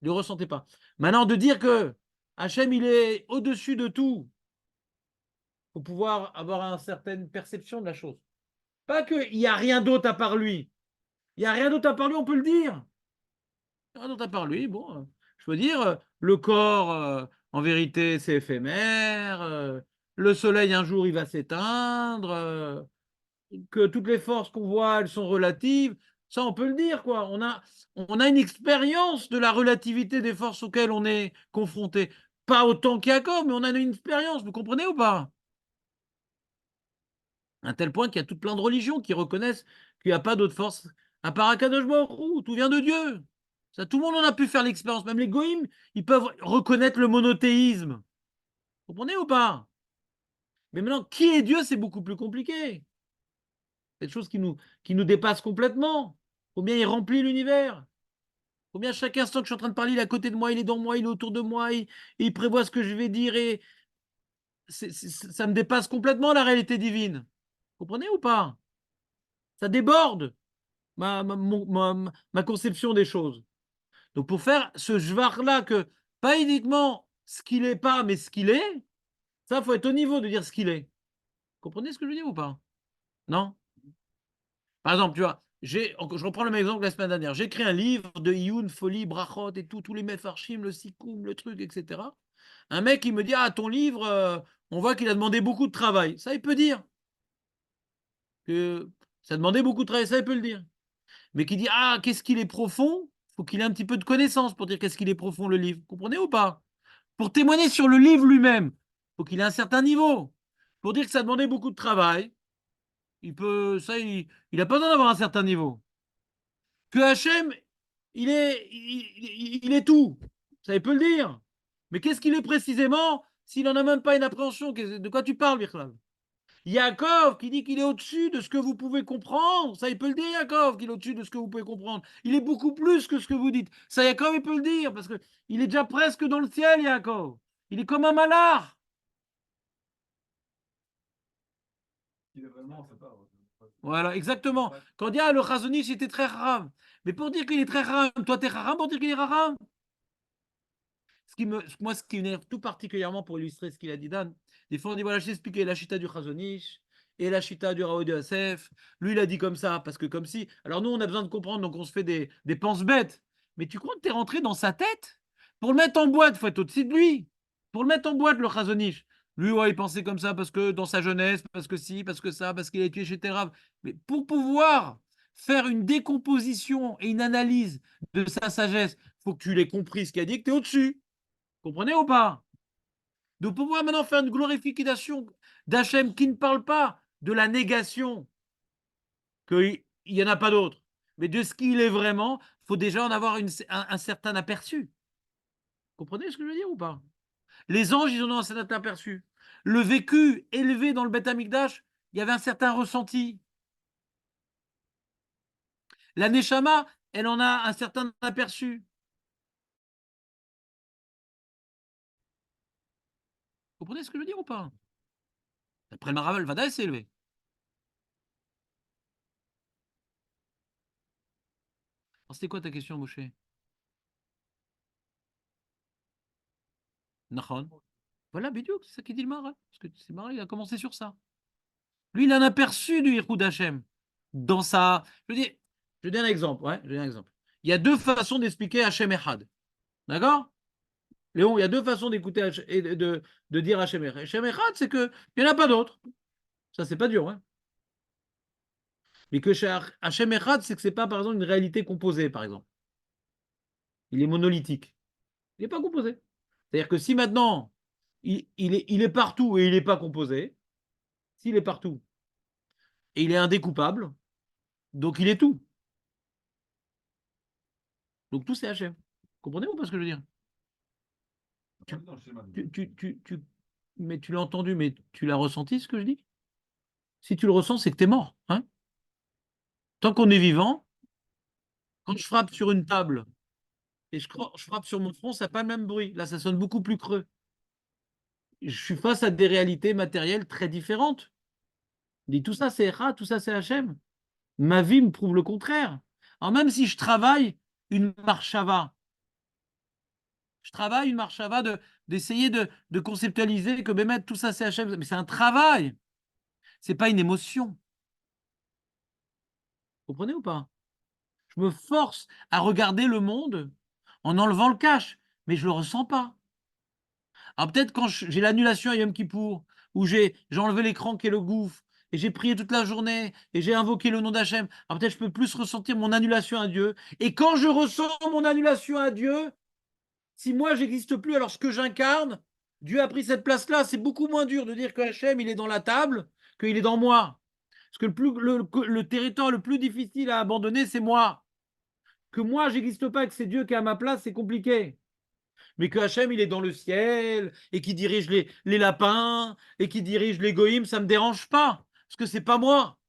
Ils ne le ressentaient pas. Maintenant, de dire que Hachem, il est au-dessus de tout, pour pouvoir avoir une certaine perception de la chose. Pas qu'il n'y a rien d'autre à part lui. Il n'y a rien d'autre à part lui, on peut le dire. Il n'y a rien d'autre à part lui, bon, je veux dire, le corps, en vérité, c'est éphémère, le soleil, un jour, il va s'éteindre, que toutes les forces qu'on voit, elles sont relatives, ça, on peut le dire, quoi. On a une expérience de la relativité des forces auxquelles on est confronté. Pas autant qu'Yaakov, mais on a une expérience, vous comprenez ou pas? À un tel point qu'il y a tout plein de religions qui reconnaissent qu'il n'y a pas d'autre force à part Akadosh Baruch Hu, tout vient de Dieu. Ça, tout le monde en a pu faire l'expérience. Même les goïms, ils peuvent reconnaître le monothéisme. Vous comprenez ou pas? Mais maintenant, qui est Dieu, c'est beaucoup plus compliqué. C'est quelque chose qui nous dépasse complètement. Combien il remplit l'univers? Combien chaque instant que je suis en train de parler, il est à côté de moi, il est dans moi, il est autour de moi, il prévoit ce que je vais dire et ça me dépasse complètement la réalité divine. Vous comprenez ou pas? Ça déborde ma conception des choses. Donc pour faire ce jvar-là, que pas uniquement ce qu'il n'est pas, mais ce qu'il est, ça, il faut être au niveau de dire ce qu'il est. Vous comprenez ce que je veux dire ou pas? Non? Par exemple, tu vois, je reprends le même exemple que la semaine dernière. J'ai écrit un livre de Iyun, Folie, Brachot et tout, tous les Mefarshim, le Sikoum, le truc, etc. Un mec, il me dit, ah, ton livre, on voit qu'il a demandé beaucoup de travail. Ça, il peut dire. Que ça a demandé beaucoup de travail, ça, il peut le dire. Mais qui dit, ah, qu'est-ce qu'il est profond? Il faut qu'il ait un petit peu de connaissance pour dire qu'est-ce qu'il est profond, le livre. Vous comprenez ou pas? Pour témoigner sur le livre lui-même, il faut qu'il ait un certain niveau. Pour dire que ça a demandé beaucoup de travail, il n'a pas besoin d'avoir un certain niveau. Que Hachem, il est tout. Ça, il peut le dire. Mais qu'est-ce qu'il est précisément s'il n'en a même pas une appréhension? De quoi tu parles, Birklal? Yaakov qui dit qu'il est au-dessus de ce que vous pouvez comprendre. Ça, il peut le dire, Yaakov, qu'il est au-dessus de ce que vous pouvez comprendre. Il est beaucoup plus que ce que vous dites. Ça, Yaakov, il peut le dire, parce qu'il est déjà presque dans le ciel, Yaakov. Il est comme un malard. Il est vraiment, on sait pas. Voilà, exactement. Quand on dit, ah, le Chazonish était très haram. Mais pour dire qu'il est très haram, toi, t'es haram pour dire qu'il est haram. Ce qui m'énerve tout particulièrement pour illustrer ce qu'il a dit, Dan, des fois on dit voilà, je t'ai expliqué la chita du Chazonish et la chita du Raoui de Yosef. Lui, il a dit comme ça, parce que comme si. Alors nous, on a besoin de comprendre, donc on se fait des penses bêtes. Mais tu crois que tu es rentré dans sa tête? Pour le mettre en boîte, il faut être au-dessus de lui. Pour le mettre en boîte, le Chazonish. Lui, ouais, il pensait comme ça parce que dans sa jeunesse, parce que si, parce que ça, parce qu'il a tué chez Terrav. Mais pour pouvoir faire une décomposition et une analyse de sa sagesse, il faut que tu l'aies compris ce qu'il a dit, que tu es au-dessus. Comprenez ou pas? De pouvoir maintenant faire une glorification d'Hachem qui ne parle pas de la négation, qu'il n'y en a pas d'autre, mais de ce qu'il est vraiment, il faut déjà en avoir un certain aperçu. Comprenez ce que je veux dire ou pas? Les anges, ils en ont un certain aperçu. Le vécu élevé dans le Beth Amikdash, il y avait un certain ressenti. La Neshama, elle en a un certain aperçu. Vous comprenez ce que je veux dire ou pas? Après le Maraval, Vadaï s'est élevé. Alors, c'était quoi ta question, Moshe? Nachon. Voilà, Bidiouk, c'est ça qui dit le Maral. Parce que c'est Maral, il a commencé sur ça. Lui, il a un aperçu du Yichud Hashem. Dans sa. Je dis un exemple. Ouais, je dis un exemple. Il y a deux façons d'expliquer Hashem Echad. D'accord? Léon, il y a deux façons d'écouter et de dire Hashem Echad. Hashem Echad, c'est qu'il n'y en a pas d'autre. Ça, c'est pas dur. Hein? Mais que Hashem Echad, c'est que c'est pas, par exemple, une réalité composée, par exemple. Il est monolithique. Il n'est pas composé. C'est-à-dire que si maintenant, il est partout et il n'est pas composé, s'il est partout et il est indécoupable, donc il est tout. Donc tout c'est Hachem. Comprenez ou pas ce que je veux dire? Mais tu l'as entendu, mais tu l'as ressenti ce que je dis? Si tu le ressens, c'est que tu es mort. Hein? Tant qu'on est vivant, quand je frappe sur une table et je frappe sur mon front, ça n'a pas le même bruit. Là, ça sonne beaucoup plus creux. Je suis face à des réalités matérielles très différentes. Je dis tout ça c'est Ra, tout ça c'est Hachem. Ma vie me prouve le contraire. Alors même si je travaille une marchava, d'essayer de conceptualiser que tout ça c'est Hachem, mais c'est un travail, c'est pas une émotion. Vous comprenez ou pas? Je me force à regarder le monde en enlevant le cache, mais je le ressens pas. Alors peut-être quand j'ai l'annulation à Yom Kippour, où j'ai enlevé l'écran qui est le gouffre, et j'ai prié toute la journée, et j'ai invoqué le nom d'Hachem, alors peut-être je peux plus ressentir mon annulation à Dieu. Et quand je ressens mon annulation à Dieu, si moi j'existe plus, alors ce que j'incarne, Dieu a pris cette place-là, c'est beaucoup moins dur de dire que Hachem, il est dans la table, qu'il est dans moi. Parce que le territoire le plus difficile à abandonner, c'est moi. Que moi, j'existe pas, que c'est Dieu qui est à ma place, c'est compliqué. Mais que Hachem, il est dans le ciel, et qui dirige les lapins, et qui dirige les goïms, ça ne me dérange pas. Parce que c'est pas moi.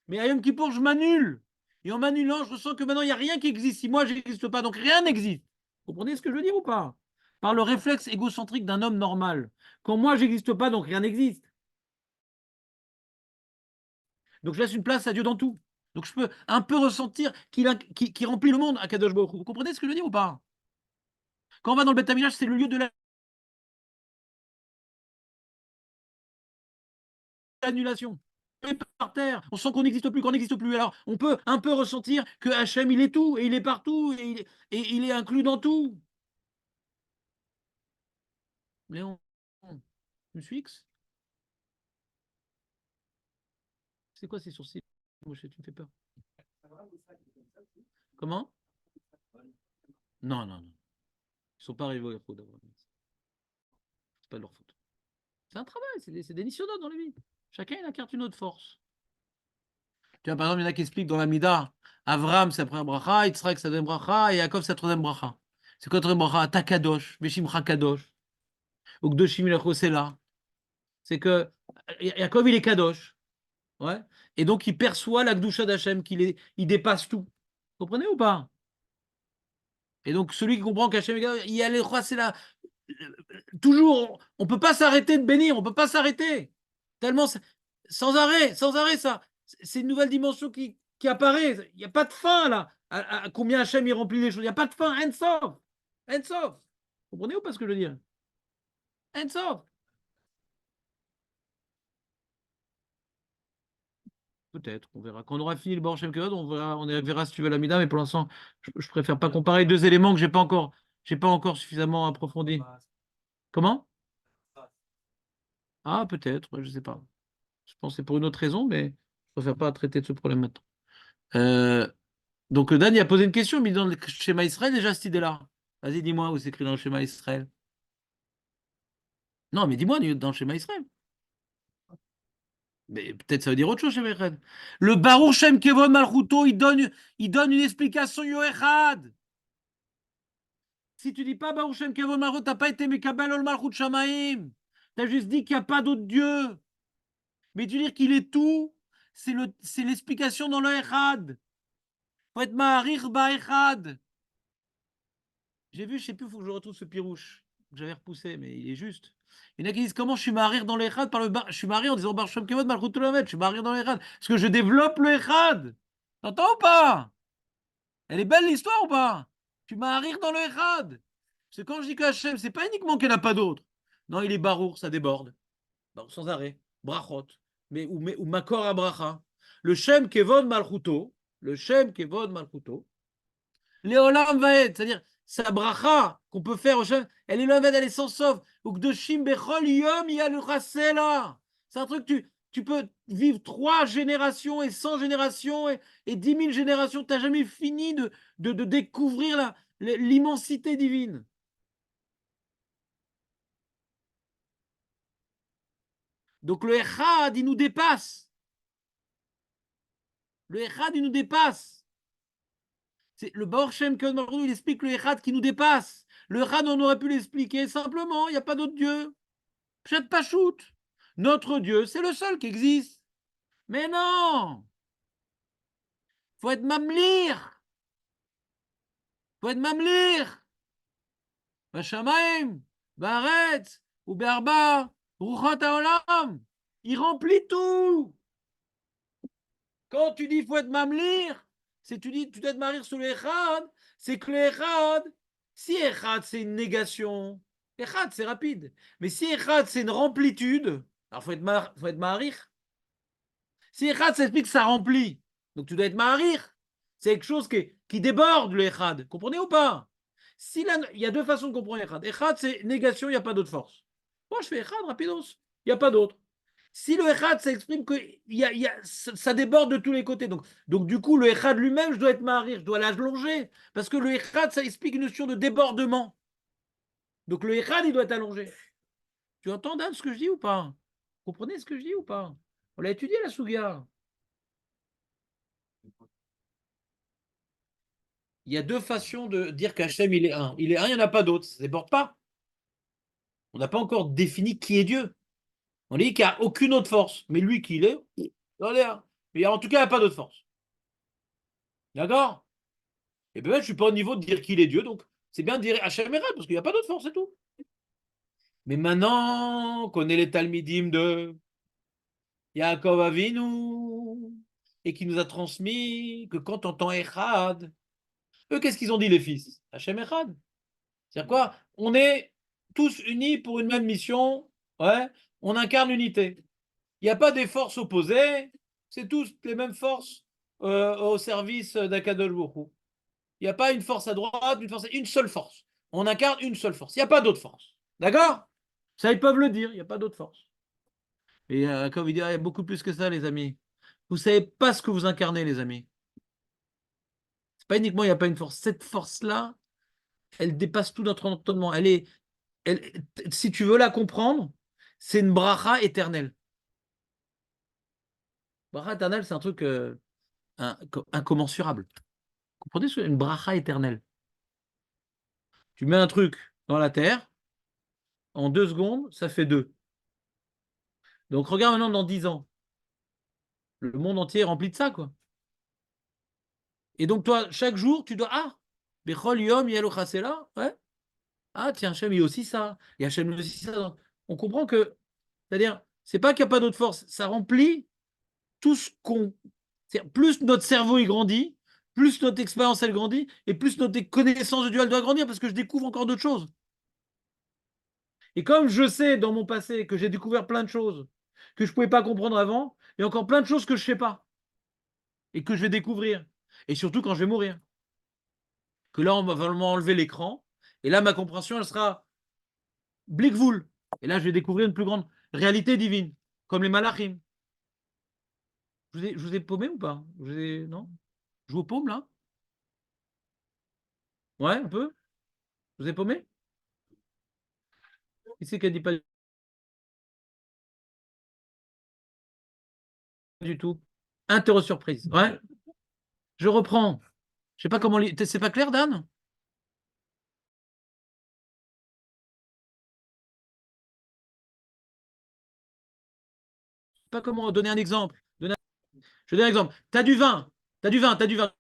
Mais à Yom Kippour, je m'annule. Et en m'annulant, je ressens que maintenant, il n'y a rien qui existe. Si moi, je n'existe pas, donc rien n'existe. Vous comprenez ce que je veux dire ou pas? Par le réflexe égocentrique d'un homme normal. Quand moi, je n'existe pas, donc rien n'existe. Donc je laisse une place à Dieu dans tout. Donc je peux un peu ressentir qu'il remplit le monde à Kadosh Baruch Hu. Vous comprenez ce que je veux dire ou pas? Quand on va dans le Beth Amikdash, c'est le lieu de la l'annulation. On est par terre, on sent qu'on n'existe plus, qu'on n'existe plus. Alors, on peut un peu ressentir que Hachem, il est tout, et il est partout, et il est inclus dans tout. Mais on me suis X. C'est quoi ces sourcils? Moshe, tu me fais peur. Comment? Non, non, non. Ils ne sont pas arrivés au héros d'abord. C'est pas de leur faute. C'est un travail, c'est des nissionotes dans la vie. Chacun, il incarne une autre force. Tu vois, par exemple, il y en a qui expliquent dans la Mida, Avram, c'est la première bracha, Yitzhak, c'est la deuxième bracha, et Yaakov, c'est la troisième bracha. C'est quoi la troisième bracha? Takadosh, Beshimcha Kadosh, ou Kdoshim Ilachosela. C'est que Yaakov, il est Kadosh. Ouais. Et donc, il perçoit la Gdusha d'Hachem, il dépasse tout. Vous comprenez ou pas? Et donc, celui qui comprend qu'Hachem, il y a les rois, c'est là. Toujours, on ne peut pas s'arrêter de bénir, on ne peut pas s'arrêter. Tellement, sans arrêt, ça. C'est une nouvelle dimension qui apparaît. Il n'y a pas de fin, là. À combien Hachem il remplit les choses. Il n'y a pas de fin. End sof. End sof. Vous comprenez ou pas ce que je veux dire? End sof. Peut-être, on verra. Quand on aura fini le Baruch Shem Kavod, on verra si tu veux l'Amida, mais pour l'instant, je préfère pas comparer deux éléments que j'ai pas encore suffisamment approfondis. Comment? Ah, peut-être, je ne sais pas. Je pense que c'est pour une autre raison, mais je préfère pas traiter de ce problème maintenant. Donc, Dan, il a posé une question, mais dans le schéma Israël, déjà, cette idée-là. Vas-y, dis-moi où c'est écrit dans le schéma Israël. Non, mais dis-moi dans le schéma Israël. Mais peut-être ça veut dire autre chose, schéma Israël. Le Baruch Shem Kevod Malchuto, il donne une explication Yoechad. Si tu dis pas Baruch Shem Kevod Malchut, t'as pas été Mekabel Ol Malchut Shamaim. T'as juste dit qu'il n'y a pas d'autre Dieu. Mais tu dis qu'il est tout, c'est l'explication dans le Echad. Faut être Ma'arich Ba'echad. J'ai vu, je sais plus, il faut que je retrouve ce pirouche que j'avais repoussé, mais il est juste. Il y en a qui disent comment je suis Ma'arich dans le Echad je suis Ma'arich en disant Baruch Shem Kevod Malchut Olamet. Je suis Ma'arich dans le Echad. Parce que je développe le Echad. T'entends ou pas? Elle est belle l'histoire ou pas? Tu m'as rire dans le Echad. C'est quand je dis que Hachem, c'est pas uniquement qu'il n'y en a pas d'autre. Non, il est barour, ça déborde. Sans arrêt. Brachot. Ou makor à bracha. Le Shem Kevod Malchuto. Le Shem Kevod Malchuto. Léolam Vaed. C'est-à-dire, sa bracha qu'on peut faire au Shem, elle est là, elle est sans sauf. Ou Kdoshim Bechol Yom Yaluchasela. C'est un truc, tu peux vivre 3 générations et 100 générations et 10 000 générations. Tu n'as jamais fini de découvrir l'immensité divine. Donc le Echad, il nous dépasse. Le Echad, il nous dépasse. Le Baruch Shem Kevod Malchuto, il explique le Echad qui nous dépasse. Le Echad, on aurait pu l'expliquer simplement, il n'y a pas d'autre Dieu. Pshat Pachout. Notre Dieu, c'est le seul qui existe. Mais non! Faut être mamlir. Faut être mamlir. Bashamaim, Baretz, ou Berba, Ruchot Haolam. Il remplit tout. Quand tu dis faut être mamlir, c'est tu dis tu dois être mamlir sur le Echad, c'est que le Echad, si Echad c'est une négation, Echad c'est rapide. Mais si Echad c'est une remplitude, alors faut être marir. Si Echad ça explique que ça remplit, donc tu dois être marir. C'est quelque chose qui déborde le Echad. Comprenez ou pas? Il y a deux façons de comprendre Echad. Echad, c'est négation, il n'y a pas d'autre force. Moi, je fais Echad, rapidos. Il n'y a pas d'autre. Si le Echad, ça exprime que ça déborde de tous les côtés. Donc du coup, le Echad lui-même, je dois être marir, je dois l'allonger. Parce que le Echad, ça explique une notion de débordement. Donc le Echad, il doit être allongé. Tu entends, Dan, ce que je dis ou pas? Vous comprenez ce que je dis ou pas? On l'a étudié, la Souga. Il y a deux façons de dire qu'Hachem, il est un. Il est un, il n'y en a pas d'autre. Ça ne déborde pas. On n'a pas encore défini qui est Dieu. On dit qu'il n'y a aucune autre force. Mais lui qui il est, en tout cas, il n'y a pas d'autre force. D'accord? Et bien, je ne suis pas au niveau de dire qu'il est Dieu. Donc, c'est bien de dire Hachem Echad, parce qu'il n'y a pas d'autre force, c'est tout. Mais maintenant qu'on est les Talmidim de Yaakov Avinu, et qui nous a transmis que quand on entend Echad, eux, qu'est-ce qu'ils ont dit, les fils? Hachem Echad. C'est-à-dire quoi? On est tous unis pour une même mission. Ouais, on incarne l'unité. Il n'y a pas des forces opposées, c'est tous les mêmes forces au service d'Akadosh Baruch Hu. Il n'y a pas une force à droite, une seule force. On incarne une seule force. Il n'y a pas d'autre force. D'accord? Ça, ils peuvent le dire, il n'y a pas d'autre force. Et comme il dit, ah, il y a beaucoup plus que ça, les amis. Vous ne savez pas ce que vous incarnez, les amis. C'est pas uniquement, il n'y a pas une force. Cette force-là, elle dépasse tout notre entendement. Si tu veux la comprendre, c'est une bracha éternelle. Bracha éternelle, c'est un truc incommensurable. Vous comprenez ce que c'est une bracha éternelle? Tu mets un truc dans la terre, en 2 secondes, ça fait deux. Donc regarde maintenant dans 10 ans. Le monde entier est rempli de ça, quoi. Et donc toi, chaque jour, tu dois. Ah, Bechol Yom Yelo Chasela, ouais. Ah, tiens, Hachem, il y a aussi ça. Et Hachem, il y a aussi ça. On comprend que, c'est-à-dire, c'est pas qu'il n'y a pas d'autre force, ça remplit tout ce qu'on. Plus notre cerveau il grandit, plus notre expérience elle grandit, et plus notre connaissance de Dieu elle doit grandir parce que je découvre encore d'autres choses. Et comme je sais dans mon passé que j'ai découvert plein de choses que je ne pouvais pas comprendre avant, il y a encore plein de choses que je ne sais pas et que je vais découvrir. Et surtout quand je vais mourir. Que là, on va m'enlever l'écran, et là, ma compréhension, elle sera blickvoul. Et là, je vais découvrir une plus grande réalité divine, comme les malachim. Je vous ai paumé ou pas? Non? Je vous paume là? Ouais, un peu? Je vous ai paumé? Qui c'est qui a dit pas du tout? Interro surprise. Ouais, je reprends. Je sais pas comment. C'est pas clair, Dan? Je sais pas comment donner un exemple. Je donne un exemple. T'as du vin. T'as du vin. T'as du vin.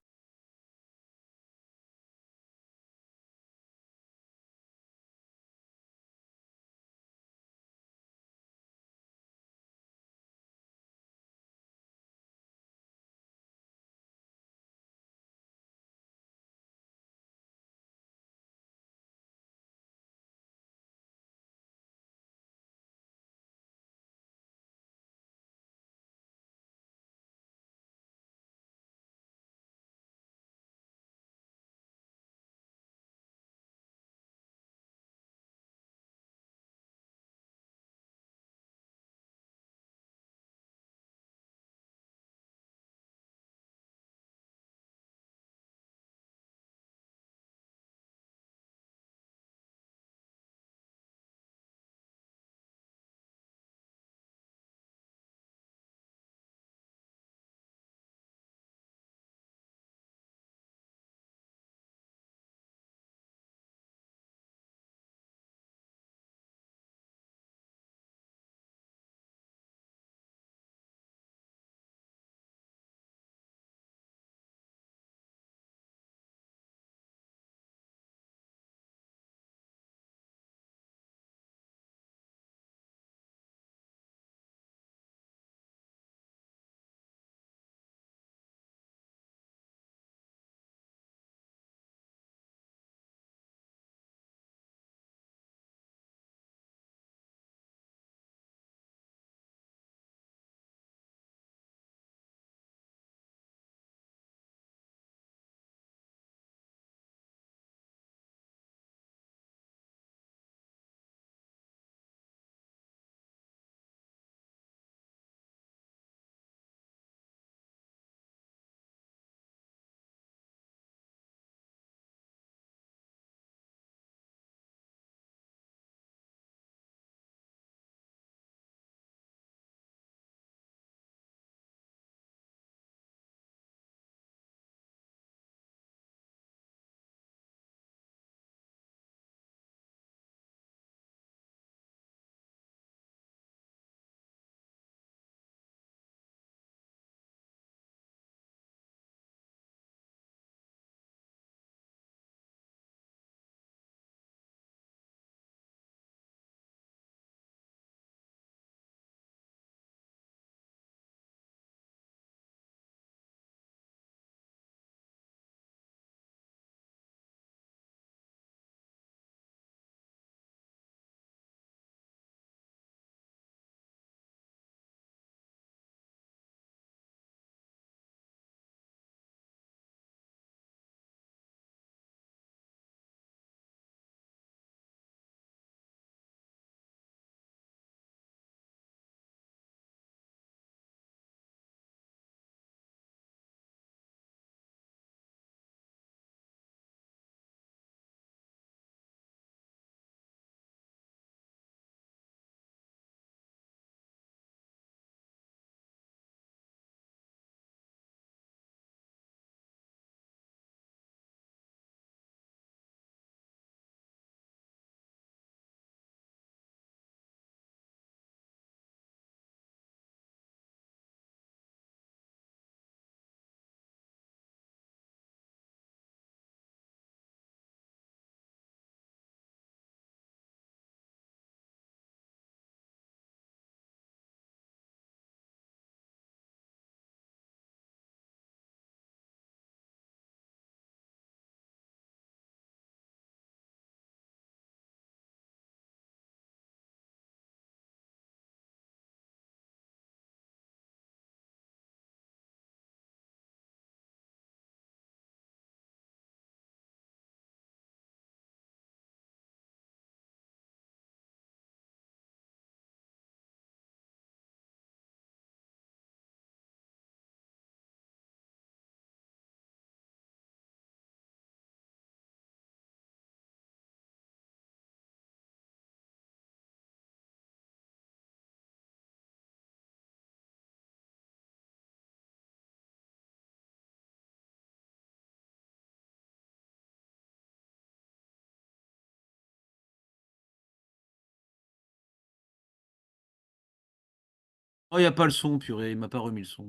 Oh, il n'y a pas le son, purée, il m'a pas remis le son.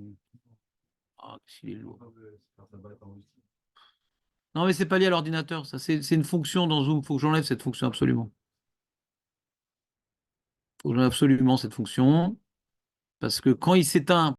Ah, qu'est-ce qu'il est lourd. Non, mais c'est pas lié à l'ordinateur, ça. C'est une fonction dans Zoom. Faut que j'enlève cette fonction absolument. Faut que j'enlève absolument cette fonction. Parce que quand il s'éteint